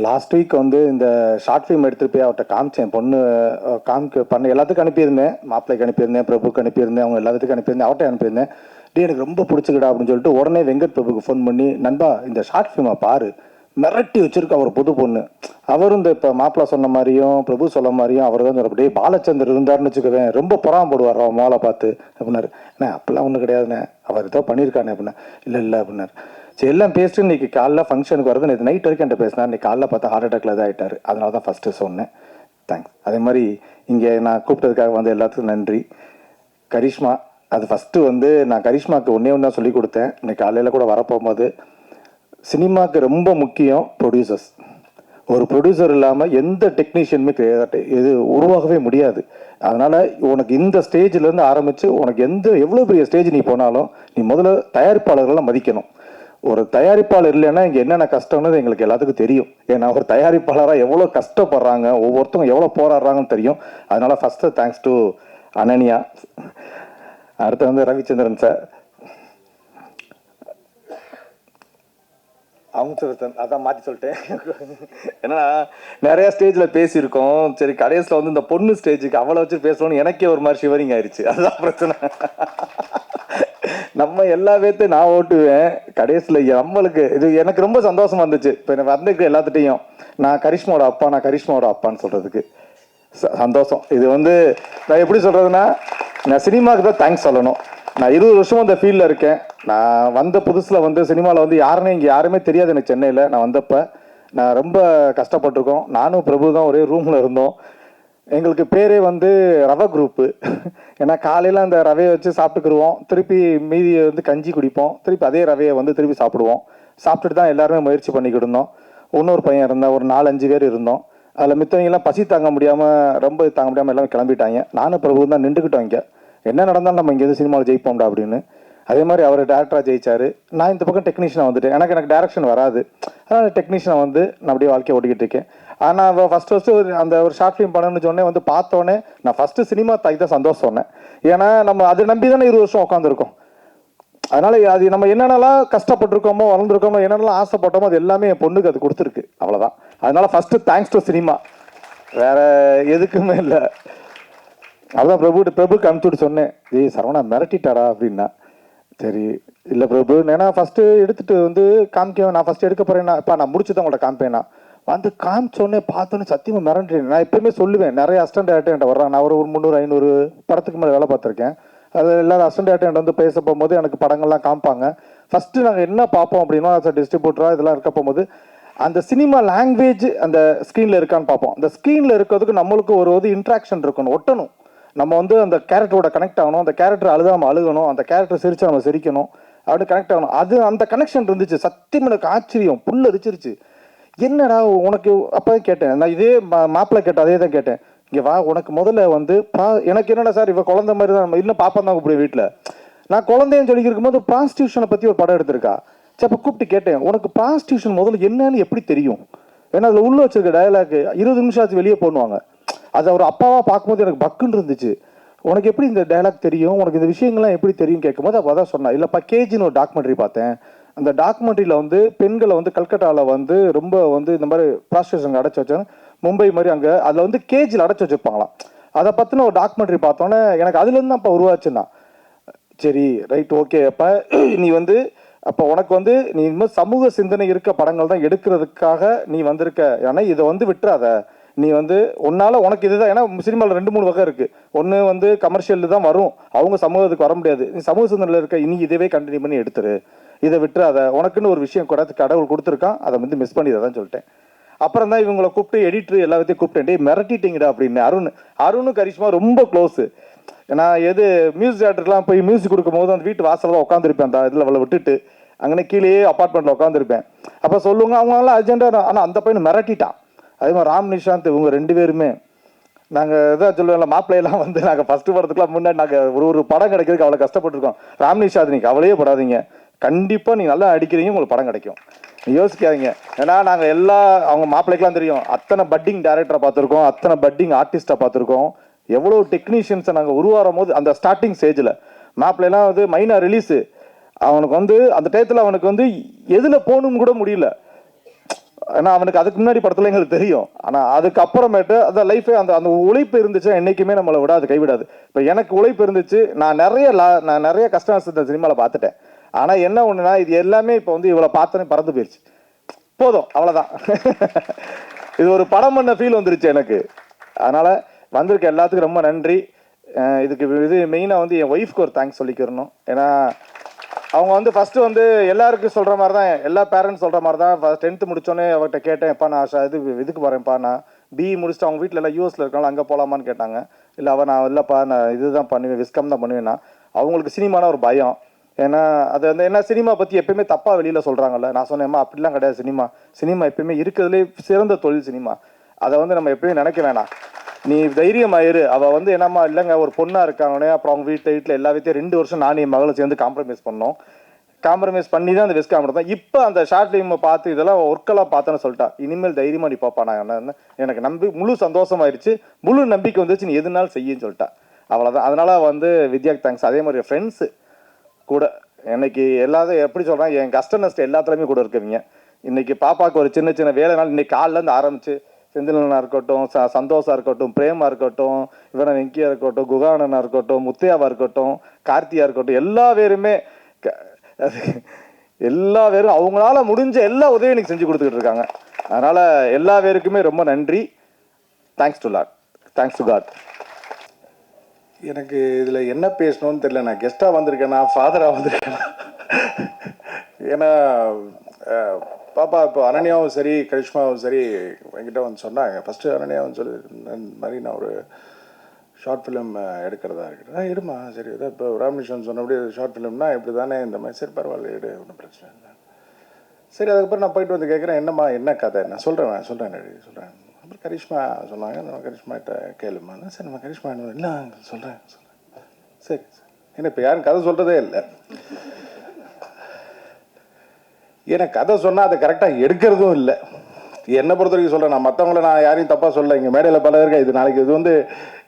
லாஸ்ட் வீக் வந்து இந்த ஷார்ட் ஃபிலிம் எடுத்துகிட்டு போய் அவர்கிட்ட காமிச்சேன். பொண்ணு பண்ண எல்லாத்துக்கும் அனுப்பியிருந்தேன். மாப்பிள்ளைக்கு அனுப்பியிருந்தேன், பிரபுக்கு அனுப்பியிருந்தேன், அவங்க எல்லாத்துக்கும் அனுப்பியிருந்தேன், அவர்கிட்ட அனுப்பியிருந்தேன். எனக்கு ரொம்ப பிடிச்சிக்கிடா அப்படின்னு சொல்லிட்டு உடனே வெங்கட் பிரபுக்கு ஃபோன் பண்ணி, நண்பா இந்த ஷார்ட் ஃபிலிமை பாரு, மிரட்டி வச்சிருக்க அவர் புது பொண்ணு. அவரும் இந்த இப்போ மாப்பிள்ளை சொன்ன மாதிரியும் பிரபு சொல்ல மாதிரியும் அவர் தான் சொல்ல, பாலச்சந்தர் இருந்தாருன்னு வச்சுக்கவேன், ரொம்ப பொறாமப்படுவார் அவன் மோளை பார்த்து அப்படின்னாரு. அண்ணே அப்படிலாம் ஒன்றும் கிடையாதுண்ணே, அவர் ஏதோ பண்ணியிருக்கானே அப்படின்னா. இல்லை அப்படின்னாரு. சரி எல்லாம் பேசிட்டு இன்றைக்கி காலைல ஃபங்க்ஷனுக்கு வரது, நேற்று நைட் வரைக்கும் என்கிட்ட பேசினார். இன்றைக்கி காலைல பார்த்தா ஹார்ட் அட்டாக்ல தான் ஆகிட்டார். அதனால தான் ஃபஸ்ட்டு சொன்னேன். தேங்க்ஸ். அதே மாதிரி இங்கே நான் கூப்பிட்டதுக்காக வந்து எல்லாத்துக்கும் நன்றி. கரிஷ்மா, அது ஃபஸ்ட்டு வந்து நான் கரிஷ்மாவுக்கு ஒன்றே ஒன்று தான் சொல்லிக் கொடுத்தேன். இன்றைக்கி காலையில் கூட வரப்போகும்போது, சினிமாவுக்கு ரொம்ப முக்கியம் ப்ரொடியூசர்ஸ். ஒரு ப்ரொடியூசர் இல்லாமல் எந்த டெக்னீஷியனுமே இது உருவாகவே முடியாது. அதனால் உனக்கு இந்த ஸ்டேஜ்லேருந்து ஆரம்பித்து உனக்கு எவ்வளோ பெரிய ஸ்டேஜ் நீ போனாலும் நீ முதல்ல தயாரிப்பாளர்களெலாம் மதிக்கணும். ஒரு தயாரிப்பாளர் இல்லைன்னா இங்கே என்னென்ன கஷ்டம்னு எங்களுக்கு எல்லாத்துக்கும் தெரியும். ஏன்னா ஒரு தயாரிப்பாளராக எவ்வளோ கஷ்டப்படுறாங்க, ஒவ்வொருத்தவங்க எவ்வளோ போராடுறாங்கன்னு தெரியும். அதனால ஃபஸ்ட்டு தேங்க்ஸ் டு அனன்யா. அடுத்து வந்து ரவிச்சந்திரன் சார், அவங்க அதான் மாற்றி சொல்லிட்டேன். ஏன்னா நிறையா ஸ்டேஜில் பேசியிருக்கோம். சரி கடைசியில் வந்து இந்த பொண்ணு ஸ்டேஜுக்கு அவளை வச்சு பேசணும்னு எனக்கே ஒரு மாதிரி ஷிவரிங் ஆயிடுச்சு. அதுதான் பிரச்சனை. நம்ம எல்லா பேர்த்தையும் நான் ஓட்டுவேன், கடைசியில் நம்மளுக்கு இது எனக்கு ரொம்ப சந்தோஷமா இருந்துச்சு. இப்போ எனக்கு வந்துருக்கு எல்லாத்துட்டையும் நான் கரிஷ்மாவோட அப்பான்னு சொல்கிறதுக்கு சந்தோஷம். இது வந்து நான் எப்படி சொல்கிறதுன்னா, நான் சினிமாவுக்கு தான் தேங்க்ஸ் சொல்லணும். நான் 20 வருஷமும் அந்த ஃபீல்டில் இருக்கேன். நான் வந்த புதுசில் வந்து சினிமாவில் வந்து இங்கே யாருமே தெரியாது எனக்கு. சென்னையில் நான் வந்தப்போ நான் ரொம்ப கஷ்டப்பட்டிருக்கோம். நானும் பிரபு தான் ஒரே ரூமில் இருந்தோம். எங்களுக்கு பேரே வந்து ரவை குரூப்பு. ஏன்னா காலையில் அந்த ரவையை வச்சு சாப்பிட்டுக்குருவோம், திருப்பி மீதியை வந்து கஞ்சி குடிப்போம், திருப்பி அதே ரவையை வந்து திருப்பி சாப்பிடுவோம். சாப்பிட்டுட்டு தான் எல்லாருமே முயற்சி பண்ணிக்கிட்டு இருந்தோம். இன்னொரு பையன் இருந்தால் ஒரு 4-5 பேர் இருந்தோம். அதில் மித்தவங்கெல்லாம் பசி தாங்க முடியாமல் எல்லாமே கிளம்பிட்டாங்க. நானும் பிரபு தான் நின்றுக்கிட்டோம். இங்கே என்ன நடந்தாலும் நம்ம இங்கேருந்து சினிமாவில் ஜெயிப்போம்டா அப்படின்னு. அதே மாதிரி அவர் டேரக்டராக ஜெயிச்சார். நான் இந்த பக்கம் டெக்னீஷியனாக வந்துட்டேன். எனக்கு டேரக்ஷன் வராது, அதனால் டெக்னீஷியனாக வந்து நான் அப்படியே வாழ்க்கையை ஓட்டிக்கிட்டு இருக்கேன். ஆனால் ஃபஸ்ட்டு அந்த ஒரு ஷார்ட் ஃபிலிம் பண்ணணும்னு சொன்னே வந்து பார்த்தோன்னே நான் ஃபஸ்ட்டு சினிமா தாய்க்கு தான் சந்தோஷம் சொன்னேன். ஏன்னா நம்ம அதை நம்பி தானே 20 வருஷம் உட்காந்துருக்கோம். அதனால் அது நம்ம என்னென்னலாம் கஷ்டப்பட்டுருக்கோமோ, வளர்ந்துருக்கோமோ, என்னென்னலாம் ஆசைப்பட்டோமோ அது எல்லாமே என் பொண்ணுக்கு அது கொடுத்துருக்கு. அவ்வளோதான். அதனால் ஃபஸ்ட்டு தேங்க்ஸ் டு சினிமா, வேறு எதுக்குமே இல்லை. அதான் பிரபுக்கு அனுப்பிச்சுட்டு சொன்னேன், சரவணா மிரட்டிட்டாரா அப்படின்னா. சரி இல்லை பிரபு, ஏன்னா ஃபஸ்ட்டு எடுத்துகிட்டு வந்து காமிக்க நான் ஃபஸ்ட்டு எடுக்க போகிறேன்னா இப்போ நான் முடிச்சு தான் உங்கள்கிட்ட காமிப்பேன்னா வந்து காமிச்சோன்னே பார்த்தோன்னே சத்தியமாக மிரண்டுறேன். நான் எப்பயுமே சொல்லுவேன், நிறைய அசிஸ்டன்ட் டேரக்டர் என்கிட்ட வர்றாங்க. நான் ஒரு 300-500 படத்துக்கு மேலே வேலை பார்த்துருக்கேன். அது எல்லாரும் அசிஸ்டன்ட் டேரக்டர் வந்து பேச போகும்போது எனக்கு படங்கள்லாம் காமிப்பாங்க. ஃபஸ்ட்டு நாங்கள் என்ன பார்ப்போம் அப்படின்னா, டிஸ்ட்ரிபியூட்டராக இதெல்லாம் இருக்க போகும்போது அந்த சினிமா லாங்குவேஜ் அந்த ஸ்க்ரீனில் இருக்கான்னு பார்ப்போம். அந்த ஸ்க்ரீனில் இருக்கிறதுக்கு நம்மளுக்கு ஒரு இன்ட்ராக்ஷன் இருக்கணும், ஒட்டணும். நம்ம வந்து அந்த கேரக்டரோட கனெக்ட் ஆகணும், அந்த கேரக்டர் அழுதா நம்ம அழுகணும், அந்த கேரக்டர் சிரிச்சா நம்ம சிரிக்கணும், அப்படின்னு கனெக்ட் ஆகணும். அது அந்த கனெக்ஷன் இருந்துச்சு. சத்தியம் எனக்கு ஆச்சரியம், புல் அரிச்சிருச்சு. என்னடா உனக்கு அப்போ கேட்டேன் நான், இதே மாப்பிள்ளை கேட்டேன், அதே தான் கேட்டேன். இங்கே வா, உனக்கு முதல்ல வந்து எனக்கு என்னடா சார் இவ குழந்தை மாதிரி தான், நம்ம இன்னும் பாப்பா தான் கூப்பிடுவேன் வீட்டில். நான் குழந்தைன்னு சொல்லி இருக்கும்போது ப்ராஸ்டியூஷனை பற்றி ஒரு படம் எடுத்திருக்கா. சரி அப்போ கூப்பிட்டு கேட்டேன், உனக்கு ப்ராஸ்டியூஷன் முதல்ல என்னன்னு எப்படி தெரியும்? ஏன்னா அதில் உள்ள வச்சிருக்க டயலாக் 20 நிமிஷம் ஆச்சு வெளியே போடுவாங்க. அது அவர் அப்பாவாக பார்க்கும்போது எனக்கு பக்குன்னு இருந்துச்சு. உனக்கு எப்படி இந்த டைலாக் தெரியும், உனக்கு இந்த விஷயங்கள்லாம் எப்படி தெரியும் கேட்கும்போது அப்போ தான் சொன்னேன், இல்லைப்பா கேஜின்னு ஒரு டாக்குமெண்ட்ரி பார்த்தேன். அந்த டாக்குமெண்ட்ரியில் வந்து பெண்களை வந்து கல்கட்டாவில் வந்து ரொம்ப வந்து இந்த மாதிரி ப்ராஸ்டியூஷன் அடைச்சி வச்சாங்க, மும்பை மாதிரி. அங்கே அதில் வந்து கேஜில் அடைச்சி வச்சுருப்பாங்களாம். அதை பற்றின ஒரு டாக்குமெண்ட்ரி பார்த்தோன்னே எனக்கு அதுலேருந்து தான் இப்போ உருவாச்சுன்னா, சரி ரைட் ஓகே. அப்போ நீ வந்து அப்போ உனக்கு வந்து நீ இனிமேல் சமூக சிந்தனை இருக்க படங்கள் தான் எடுக்கிறதுக்காக நீ வந்திருக்க. ஏன்னா இதை வந்து விட்டுறாத, நீ வந்து உன்னால் உனக்கு இதுதான். ஏன்னா சினிமாவில் 2-3 வகை இருக்குது. ஒன்று வந்து கமர்ஷியல் தான் வரும், அவங்க சமூகத்துக்கு வர முடியாது. நீ சமூக சிந்தனையில் இருக்க இனி இதவே கண்டினியூ பண்ணி எடுத்துரு, இதை விட்டுறாத. உனக்குன்னு ஒரு விஷயம் கடவுள் கொடுத்துருக்கான், அதை வந்து மிஸ் பண்ணிதான் சொல்லிட்டேன். அப்புறம் தான் இவங்களை கூப்பிட்டு எடிட்டர் எல்லாத்தையும் கூப்பிட்டேன், மிரட்டிட்டீங்கடா அப்படின்னு. அருணும் கரிஷ்மா ரொம்ப க்ளோஸு. நான் மியூசிக் டேரக்டருக்குலாம் போய் மியூசிக் கொடுக்கும் போது அந்த வீட்டு வாசலில் தான் உட்காந்துருப்பேன். அந்த இதில் அவளை விட்டுட்டு அங்கே கீழேயே அப்பார்ட்மெண்ட்டில் உட்காந்துருப்பேன். அப்போ சொல்லுவாங்க அவங்களாம் அர்ஜென்ட்டாக. ஆனால் அந்த பையனை மிரட்டிட்டான். அதே மாதிரி ராம் நிஷாந்த் இவங்க 2 பேருமே நாங்கள் இதான் சொல்லுவேன்ல, மாப்பிள்ளையெல்லாம் வந்து நாங்கள் ஃபஸ்ட்டு படத்துக்குலாம் முன்னாடி நாங்கள் ஒரு படம் கிடைக்கிறதுக்கு அவ்வளோ கஷ்டப்பட்டுருக்கோம். ராம் நிஷாந்த் நீங்கள் கவலையே படாதீங்க, கண்டிப்பாக நீங்கள் நல்லா அடிக்கிறீங்க, உங்களுக்கு படம் கிடைக்கும், யோசிக்காதீங்க. ஏன்னா நாங்கள் அவங்க மாப்பிள்ளைக்கெலாம் தெரியும், அத்தனை பட்டிங் டேரக்டரை பார்த்துருக்கோம், அத்தனை பட்டிங் ஆர்டிஸ்ட்டை பார்த்துருக்கோம், எவ்வளோ டெக்னீஷியன்ஸை நாங்கள் உருவாகும் போது அந்த ஸ்டார்டிங் ஸ்டேஜில். மாப்பிள்ளைலாம் வந்து மைனா ரிலீஸு, அவனுக்கு வந்து அந்த டயத்தில் அவனுக்கு வந்து எதில் போகணும்னு கூட முடியல. ஏன்னா அவனுக்கு அதுக்கு முன்னாடி படத்தில் எங்களுக்கு தெரியும். ஆனால் அதுக்கப்புறமேட்டு அந்த லைஃபே அந்த உழைப்பு இருந்துச்சுன்னா என்றைக்குமே நம்மளை விடாது, கைவிடாது. இப்போ எனக்கு உழைப்பு இருந்துச்சு, நான் நிறைய கஷ்டம் இந்த சினிமாவில் பார்த்துட்டேன். ஆனால் என்ன ஒன்றுனா இது எல்லாமே இப்போ வந்து இவ்வளோ பார்த்தோன்னே பறந்து போயிடுச்சு, போதும் அவ்வளோதான். இது ஒரு படம் பண்ண ஃபீல் வந்துருச்சு எனக்கு. அதனால் வந்திருக்க எல்லாத்துக்கும் ரொம்ப நன்றி. இதுக்கு மெயினாக வந்து என் ஒய்ஃப்க்கு ஒரு தேங்க்ஸ் சொல்லிக்கிறணும். ஏன்னா அவங்க வந்து ஃபஸ்ட்டு வந்து எல்லாருக்கும் சொல்கிற மாதிரி தான், எல்லா பேரண்ட்ஸ் சொல்கிற மாதிரி தான். 10th முடித்தோடனே அவர்கிட்ட கேட்டேன், எப்பா நான் இதுக்கு போகிறேன்ப்பா, நான் பிஇ முடிச்சுட்டு அவங்க வீட்டில் எல்லாம் யூஎஸில் இருக்காங்க, அங்கே போகலாமான்னு கேட்டாங்க. இல்லை நான் இல்லைப்பா நான் இதுதான் பண்ணுவேன், விஸ்கம் தான் பண்ணுவேன்னா. அவங்களுக்கு சினிமானா ஒரு பயம். ஏன்னா அது வந்து என்ன சினிமா பற்றி எப்பயுமே தப்பாக வெளியில் சொல்கிறாங்கல்ல. நான் சொன்னேன்மா அப்படிலாம் கிடையாது, சினிமா எப்பயுமே இருக்கிறதுலே சிறந்த தொழில் சினிமா. அதை வந்து நம்ம எப்பயுமே நினைக்க வேணாம், நீ தைரியமாயிரு. அவள் வந்து என்னம்மா இல்லைங்க ஒரு பொண்ணாக இருக்காங்கன்னே. அப்புறம் அவங்க வீட்டில் எல்லா வீட்டையும் 2 வருஷம் நானும் என் மகளும் சேர்ந்து காம்ப்ரமைஸ் பண்ணோம். காம்ப்ரமைஸ் பண்ணி தான் அந்த வெஸ்ட் காமெடி தான். இப்போ அந்த ஷார்ட் ஃபிலிமை பார்த்து இதெல்லாம் ஒர்க்கெல்லாம் பார்த்தேன்னு சொல்லிட்டா, இனிமேல் தைரியமாக நீ பாப்பா, நான் எனக்கு முழு சந்தோஷமாயிருச்சு, முழு நம்பிக்கை வந்துச்சு, நீ எதுனாலும் செய்யன்னு சொல்லிட்டா. அவ்வளோதான். அதனால வந்து வித்யாக்கு தேங்க்ஸ். அதே மாதிரி ஃப்ரெண்ட்ஸு கூட இன்னைக்கு எல்லாத்தையும் எப்படி சொல்கிறேன், என் கஷ்ட நஷ்டம் எல்லாத்துலேயுமே கூட இருக்குவீங்க. இன்னைக்கு பாப்பாவுக்கு ஒரு சின்ன சின்ன வேலைனால இன்னைக்கு காலிலேருந்து ஆரம்பிச்சு செந்திலனா இருக்கட்டும், சந்தோஷா இருக்கட்டும், பிரேமா இருக்கட்டும், இவனை வெங்கியா இருக்கட்டும், குகானனா இருக்கட்டும், முத்தையாவா இருக்கட்டும், கார்த்தியா இருக்கட்டும், எல்லா பேருமே அவங்களால முடிஞ்ச எல்லா உதவியும் எனக்கு செஞ்சு கொடுத்துக்கிட்டு இருக்காங்க. அதனால எல்லா பேருக்குமே ரொம்ப நன்றி. Thanks to lot, thanks to God. எனக்கு இதில் என்ன பேசணும்னு தெரியல. நான் கெஸ்ட்டாக வந்திருக்கேனா ஃபாதராக வந்திருக்கேனா? ஏன்னா பாப்பா இப்போ அனன்யாவும் சரி கரிஷ்மாவும் சரி என்கிட்ட வந்து சொன்னாங்க. ஃபஸ்ட்டு அனன்யாவும் சொல்லி இந்த மாதிரி நான் ஒரு ஷார்ட் ஃபிலிம் எடுக்கிறதா இருக்குது. எடுமா, சரி இதான் இப்போ ராமகிருஷ்ணன் சொன்னபடி ஷார்ட் ஃபிலிம்னா இப்படி தானே இந்த மாதிரி. சரி பரவாயில்ல, எடு, ஒன்றும் பிரச்சனை இல்லை. சரி அதுக்கப்புறம் நான் போயிட்டு வந்து கேட்குறேன், என்னம்மா என்ன கதை, நான் சொல்கிறேன் சொல்கிறேன். அப்புறம் கரிஷ்மா சொன்னாங்க, நம்ம கரிஷ்மாட்ட கேளுமா. சரி நம்ம கரிஷ்மா இல்லை சொல்கிறேன். சரி ஏன்னா இப்போ யாரும் கதை சொல்கிறதே இல்லை. ஏன்னா கதை சொன்னால் அதை கரெக்டாக எடுக்கிறதும் இல்லை. என்னை பொறுத்த வரைக்கும் சொல்கிறேன், நான் மற்றவங்கள நான் யாரையும் தப்பாக சொல்ல, இங்கே மேடையில் பல இருக்கா, இது நாளைக்கு இது வந்து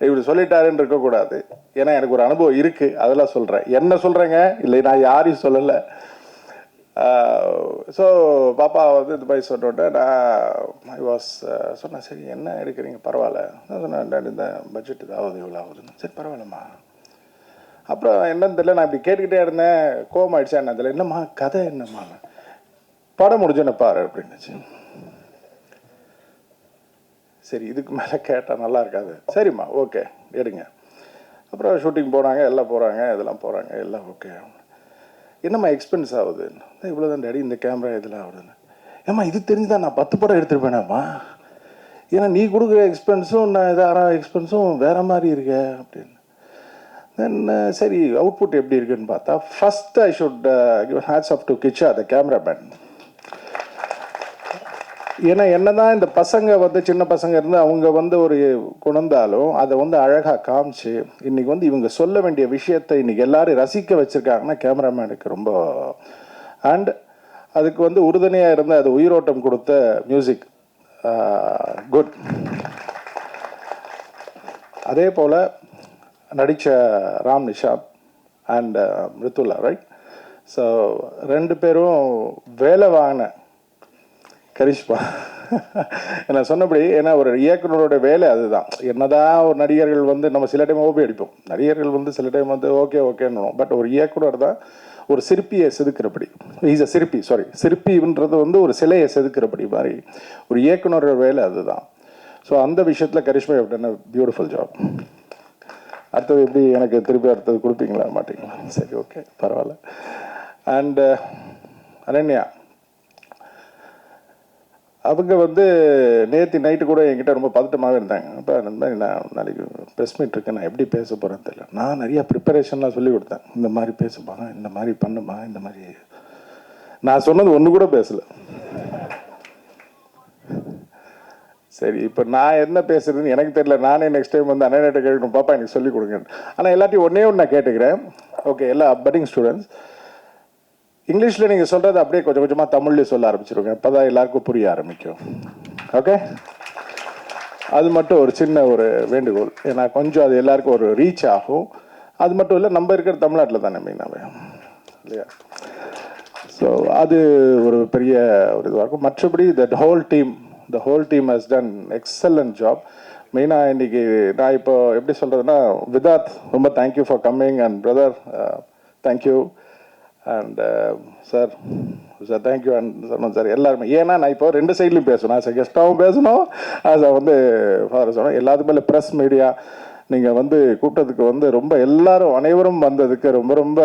இப்படி சொல்லிட்டாருன்னு இருக்கக்கூடாது. ஏன்னா எனக்கு ஒரு அனுபவம் இருக்குது, அதெல்லாம் சொல்கிறேன். என்ன சொல்கிறேங்க, இல்லை நான் யாரையும் சொல்லலை. ஸோ பாப்பா வந்து இந்த மாதிரி சொன்னோட நான் சொன்னேன், சரி என்ன எடுக்கிறீங்க, பரவாயில்ல. நான் சொன்னேன், இந்த பட்ஜெட் இதாவது இவ்வளோ ஆகுதுன்னு. சரி பரவாயில்லம்மா. அப்புறம் என்னன்னு தெரியல, நான் இப்படி கேட்டுக்கிட்டே இருந்தேன். கோவம் ஆயிடுச்சா என்ன தெரியல. என்னம்மா கதை, என்னம்மா படம் முடிஞ்சோன்னு பாரு அப்படின்னுச்சு. சரி இதுக்கு மேலே கேட்டால் நல்லா இருக்காது. சரிம்மா ஓகே எடுங்க. அப்புறம் ஷூட்டிங் போனாங்க, எல்லாம் போகிறாங்க, இதெல்லாம் போகிறாங்க, எல்லாம் ஓகே. என்னம்மா எக்ஸ்பென்ஸ் ஆகுது, இவ்வளோ தான் டேடி, இந்த கேமரா இதெல்லாம் ஆகுதுன்னு. ஏம்மா இது தெரிஞ்சுதான் நான் 10 படம் எடுத்துருப்பேனாம்மா. ஏன்னா நீ கொடுக்குற எக்ஸ்பென்ஸும் நான் இதாக எக்ஸ்பென்ஸும் வேறு மாதிரி இருக்கே அப்படின்னு. தென் சரி அவுட்புட் எப்படி இருக்குன்னு பார்த்தா, first I should give hats off to Kicha the cameraman. ஏன்னா என்னதான் இந்த பசங்க வந்து சின்ன பசங்க இருந்து அவங்க வந்து ஒரு குணந்தாலும் அதை வந்து அழகாக காமிச்சு இன்னைக்கு வந்து இவங்க சொல்ல வேண்டிய விஷயத்தை இன்னைக்கு எல்லாரும் ரசிக்க வச்சிருக்காங்கன்னா கேமராமேனுக்கு ரொம்ப. அண்ட் அதுக்கு வந்து உறுதுணையாக இருந்து அது உயிரோட்டம் கொடுத்த மியூசிக் குட். அதே போல் நடித்த Ram Nishad and Mridula right. So 2 பேரும் வேலை வாங்கின கரிஷ்மா என்ன சொன்னபடி. ஏன்னா ஒரு இயக்குனரோட வேலை அதுதான். என்னதான் ஒரு நடிகர்கள் வந்து நம்ம சில டைம் ஓபி அடிப்போம், நடிகர்கள் வந்து சில டைம் வந்து ஓகேன்னு. பட் ஒரு இயக்குனர் தான் ஒரு சிற்பியை செதுக்கிறபடி, சிற்பின்றது வந்து ஒரு சிலையை செதுக்கிறபடி மாதிரி ஒரு இயக்குனரோட வேலை அதுதான். ஸோ அந்த விஷயத்தில் கரிஷ்மா எப்படின்னா பியூட்டிஃபுல் ஜாப். அடுத்தது எப்படி எனக்கு திருப்பி அடுத்தது கொடுப்பீங்களா மாட்டீங்களா? சரி ஓகே பரவாயில்ல. அண்ட் அனன்யா அவங்க வந்து நேற்று நைட்டு கூட என்கிட்ட ரொம்ப பதட்டமாகவே இருந்தாங்க. அப்போ அந்த மாதிரி நான் நாளைக்கு ப்ரெஸ் மீட் இருக்கேன், நான் எப்படி பேச போகிறேன்னு தெரியல. நான் நிறையா ப்ரிப்பரேஷன்லாம் சொல்லி கொடுத்தேன். இந்த மாதிரி பேசுமா, இந்த மாதிரி பண்ணுமா, இந்த மாதிரி. நான் சொன்னது ஒன்று கூட பேசலை. சரி இப்போ நான் என்ன பேசுறதுன்னு எனக்கு தெரியல. நானே நெக்ஸ்ட் டைம் வந்து அண்ணன்கிட்ட கேட்கணும், பாப்பா எனக்கு சொல்லிக் கொடுங்க. ஆனால் எல்லாத்தையும் ஒன்றே ஒன்று நான் கேட்டுக்கிறேன். ஓகே எல்லா பட்டிங் ஸ்டூடெண்ட்ஸ், இங்கிலீஷில் நீங்கள் சொல்கிறது அப்படியே கொஞ்சம் கொஞ்சமாக தமிழ்லேயே சொல்ல ஆரம்பிச்சிருங்க. அப்போ தான் எல்லாருக்கும் புரிய ஆரம்பிக்கும். ஓகே அது மட்டும் ஒரு சின்ன ஒரு வேண்டுகோள். ஏன்னா கொஞ்சம் அது எல்லாருக்கும் ஒரு ரீச் ஆகும். அது மட்டும் இல்லை, நம்ம இருக்கிற தமிழ்நாட்டில் தானே மெயினாகவே இல்லையா. ஸோ அது ஒரு பெரிய ஒரு இதுவாக இருக்கும். மற்றபடி the whole team has done excellent job. மெயினாக இன்றைக்கி நான் இப்போ எப்படி சொல்கிறதுனா, விதாத் ரொம்ப thank you for coming and brother thank you and sir thank you and சொன்னோம் சார் எல்லாருமே. ஏன்னா நான் இப்போ 2 சைட்லையும் பேசணும். ஆஸ் கெஸ்ட்டாகவும் பேசணும், ஆஸ் வந்து ஃபாதர் சொன்னோம். எல்லாத்துக்கும் மேலே ப்ரெஸ் மீடியா நீங்கள் வந்து கூட்டத்துக்கு வந்து ரொம்ப எல்லாரும் அனைவரும் வந்ததுக்கு ரொம்ப ரொம்ப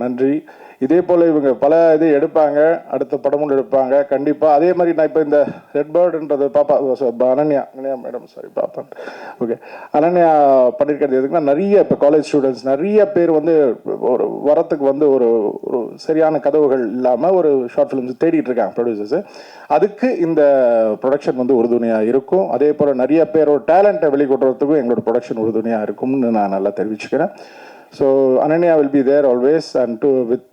நன்றி. இதே போல் இவங்க பல இது எடுப்பாங்க, அடுத்த படமும் எடுப்பாங்க கண்டிப்பாக. அதே மாதிரி நான் இப்போ இந்த ரெட் பேர்டுன்றது பாப்பா அனன்யா மேடம் பாப்பா ஓகே அனன்யா பண்ணியிருக்கிறது எதுக்குன்னா, நிறைய இப்போ காலேஜ் ஸ்டூடெண்ட்ஸ் நிறைய பேர் வந்து ஒரு வரத்துக்கு வந்து ஒரு ஒரு சரியான கதவுகள் இல்லாமல் ஒரு ஷார்ட் ஃபிலிம்ஸ் தேடிட்டு இருக்காங்க ப்ரொடியூசர்ஸு. அதுக்கு இந்த ப்ரொடக்ஷன் வந்து உறுதுணையாக இருக்கும். அதே போல் நிறைய பேரோட டேலண்ட்டை வெளிக்கொட்டுறதுக்கும் எங்களோட ப்ரொடக்ஷன் உறுதுணையாக இருக்கும்னு நான் நல்லா தெரிவிச்சுக்கிறேன். So Ananya will be there always and to with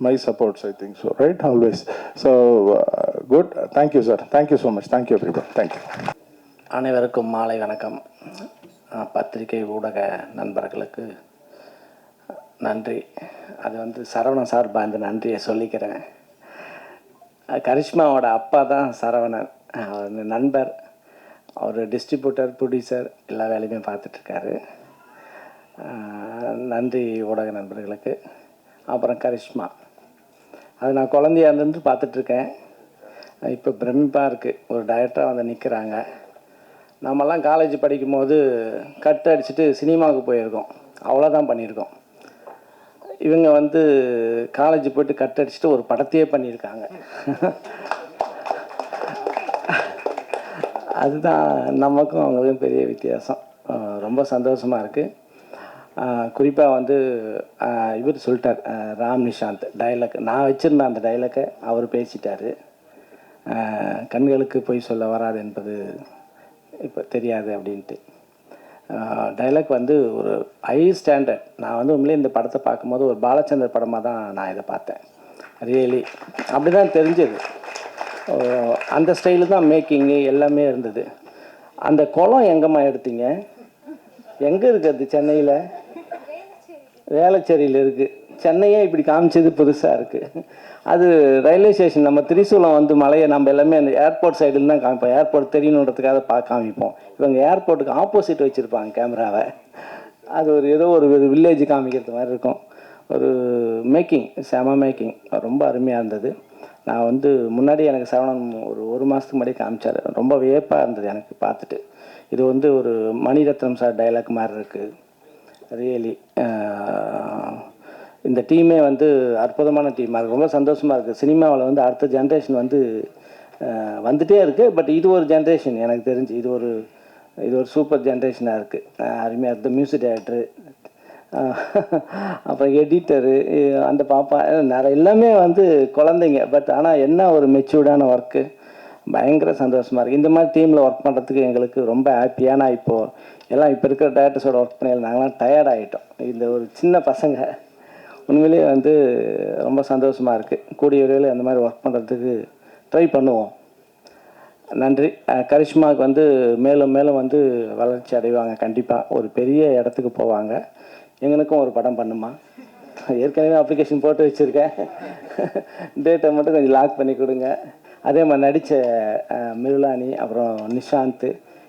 my supports, I think so, right? Always. So good. Thank you, sir. Thank you so much. Thank you, everybody. Thank you. அனைவருக்கும் மாலை வணக்கம். பத்திரிகை ஊடக நண்பர்களுக்கு நன்றி. அது வந்து சரவணன் சார்பாக இந்த நன்றியை சொல்லிக்கிறேன். கரிஷ்மாவோட அப்பா தான் சரவணன், அவர் நண்பர், அவர் டிஸ்ட்ரிபியூட்டர், ப்ரொடியூசர் எல்லா வேலையுமே பார்த்துட்ருக்காரு. நன்றி ஊடக நண்பர்களுக்கு. அப்புறம் கரிஷ்மா, அது நான் குழந்தையா இருந்து பார்த்துட்ருக்கேன். இப்போ பிரமிப்பாக இருக்குது, ஒரு டைரக்டராக வந்து நிற்கிறாங்க. நம்மலாம் காலேஜ் படிக்கும்போது கட் அடிச்சுட்டு சினிமாவுக்கு போயிருக்கோம், அவ்வளோதான் பண்ணியிருக்கோம். இவங்க வந்து காலேஜ் போய்ட்டு கட் அடிச்சுட்டு ஒரு படத்தையே பண்ணியிருக்காங்க. அதுதான் நமக்கும் அவங்களுக்கும் பெரிய வித்தியாசம். ரொம்ப சந்தோஷமாக இருக்குது. குறிப்பாக வந்து இவர் சொல்லிட்டார், ராம் நிஷாந்த் டைலாக், நான் வச்சுருந்தேன் அந்த டைலாக்கை அவர் பேசிட்டார். கண்களுக்கு போய் சொல்ல வராது என்பது இப்போ தெரியாது அப்படின்ட்டு. டைலாக் வந்து ஒரு ஹை ஸ்டாண்டர்ட். நான் வந்து உண்மையிலே இந்த படத்தை பார்க்கும்போது ஒரு பாலச்சந்தர் படமாக தான் நான் இதை பார்த்தேன். ரியலி அப்படி தான் தெரிஞ்சது. அந்த ஸ்டைலு தான் மேக்கிங்கு எல்லாமே இருந்தது. அந்த குளம் எங்கேம்மா எடுத்தீங்க? எங்கே இருக்குது அது? சென்னையில் வேளச்சேரியில் இருக்குது. சென்னையே இப்படி காமிச்சது புதுசாக இருக்குது. அது ரயில்வே ஸ்டேஷன், நம்ம திரிசூலம் வந்து மலையை நம்ம எல்லாமே அந்த ஏர்போர்ட் சைடில் தான் காமிப்போம். ஏர்போர்ட் தெரியணுன்றதுக்காக காமிப்போம். இவங்க ஏர்போர்ட்டுக்கு ஆப்போசிட் வச்சுருப்பாங்க கேமராவை. அது ஒரு ஏதோ ஒரு வில்லேஜ் காமிக்கிறது மாதிரி இருக்கும். ஒரு மேக்கிங், செம மேக்கிங், ரொம்ப அருமையாக இருந்தது. நான் வந்து முன்னாடி எனக்கு சரவணன் ஒரு மாதத்துக்கு முன்னாடி காமிச்சார். ரொம்ப வியப்பாக இருந்தது எனக்கு பார்த்துட்டு. இது வந்து ஒரு மணிரத்னம் சார் டைலாக் மாதிரி இருக்குது. ரியலி இந்த டீமே வந்து அற்புதமான டீமாக இருக்குது. ரொம்ப சந்தோஷமாக இருக்குது. சினிமாவில் வந்து அடுத்த ஜென்ரேஷன் வந்து வந்துகிட்டே இருக்குது. பட் இது ஒரு ஜென்ரேஷன் எனக்கு தெரிஞ்சு, இது ஒரு சூப்பர் ஜென்ரேஷனாக இருக்குது. அருமையாக இருக்குது. மியூசிக் டைரக்டரு, அப்புறம் எடிட்டரு, அந்த பாப்பா, நிறைய எல்லாமே வந்து குழந்தைங்க. பட் ஆனால் என்ன ஒரு மெச்சூர்டான ஒர்க்கு, பயங்கர சந்தோஷமாக இருக்குது. இந்த மாதிரி டீமில் ஒர்க் பண்ணுறதுக்கு எங்களுக்கு ரொம்ப ஹாப்பியான. இப்போது எல்லாம் இப்போ இருக்கிற டேரக்டர்ஸோட ஒர்க் பண்ணி நாங்களாம் டயர்ட் ஆகிட்டோம். இந்த ஒரு சின்ன பசங்க உண்மையிலேயே வந்து ரொம்ப சந்தோஷமாக இருக்குது. கூடிய விரைவில் அந்த மாதிரி ஒர்க் பண்ணுறதுக்கு ட்ரை பண்ணுவோம். நன்றி. கரிஷ்மாவுக்கு வந்து மேலும் மேலும் வந்து வளர்ச்சி அடைவாங்க. கண்டிப்பாக ஒரு பெரிய இடத்துக்கு போவாங்க. எங்களுக்கும் ஒரு படம் பண்ணுமா? ஏற்கனவே அப்ளிகேஷன் போட்டு வச்சுருக்கேன். டேட்டை மட்டும் கொஞ்சம் லாக் பண்ணி கொடுங்க. அதே மாதிரி நடித்த மிருளானி, அப்புறம் நிஷாந்த்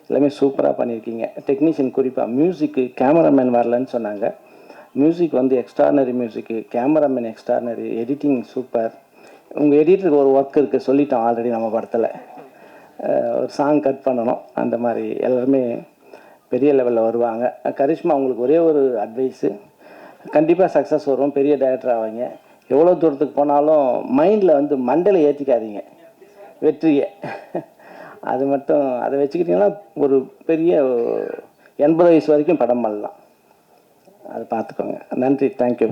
எல்லாமே சூப்பராக பண்ணியிருக்கீங்க. டெக்னீஷியன் குறிப்பாக மியூசிக்கு கேமராமேன் வரலன்னு சொன்னாங்க. மியூசிக் வந்து எக்ஸ்ட்ரானரி மியூசிக்கு, கேமராமேன் எக்ஸ்ட்ரானரி, எடிட்டிங் சூப்பர். உங்கள் எடிட்டருக்கு ஒரு ஒர்க் இருக்குது, சொல்லிட்டோம் ஆல்ரெடி நம்ம படத்தில். ஒரு சாங் கட் பண்ணணும். அந்த மாதிரி எல்லாருமே பெரிய லெவலில் வருவாங்க. கரிஷ்மா, உங்களுக்கு ஒரே ஒரு அட்வைஸு, கண்டிப்பாக சக்ஸஸ் வரும், பெரிய டைரக்டர் ஆவாங்க. எவ்வளோ தூரத்துக்கு போனாலும் மைண்டில் வந்து மண்டையில் ஏற்றிக்காதீங்க வெற்றியை. அது மட்டும் அதை வச்சுக்கிட்டிங்கன்னா ஒரு பெரிய 80 வயசு வரைக்கும் படம் பண்ணலாம். அது பார்த்துக்கோங்க. நன்றி. Thank you.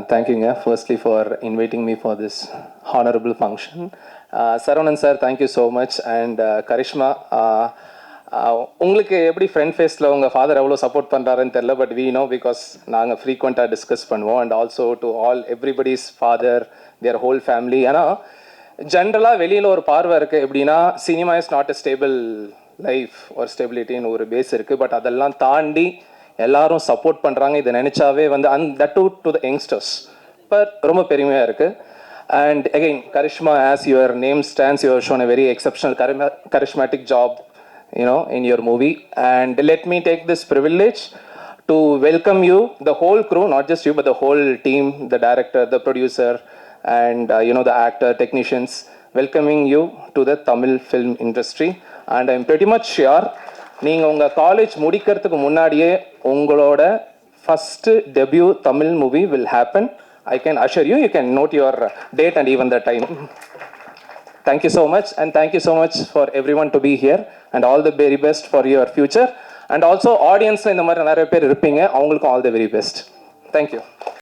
Thank you, firstly, for inviting me for this honorable function. Saravanan sir, thank you so much. And Karishma, உங்களுக்கு எப்படி ஃப்ரெண்ட் ஃபேஸில் உங்கள் ஃபாதர் எவ்வளோ சப்போர்ட் பண்ணுறாருன்னு தெரில. பட் வி நோ, பிகாஸ் நாங்கள் ஃப்ரீக்வெண்ட்டாக டிஸ்கஸ் பண்ணுவோம். And also to all everybody's father, their whole family. ஏன்னா ஜென்ரலாக வெளியில் ஒரு பார்வை இருக்குது எப்படின்னா, cinema is not a stable life, ஒரு ஸ்டெபிலிட்டின்னு ஒரு பேஸ் இருக்குது. பட் அதெல்லாம் தாண்டி எல்லாரும் சப்போர்ட் பண்ணுறாங்க. இதை நினச்சாவே வந்து that to the youngsters but ரொம்ப பெருமையாக இருக்குது. And again Karishma, as your name stands, you have shown a very exceptional charismatic job, in your movie. And let me take this privilege to welcome you, the whole crew, not just you but the whole team, the director, the producer, and the actor, technicians, welcoming you to the Tamil film industry. And I'm pretty much sure நீங்கள் உங்கள் college முடிக்கிறதுக்கு முன்னாடியே உங்களோட first debut Tamil movie will happen. I can assure you, you can note your date and even the time. Thank you so much, and thank you so much for everyone to be here, and all the very best for your future. And also audience, இந்த மாதிரி நிறைய பேர் இருப்பீங்க, அவங்களுக்கும் all the very best. Thank you.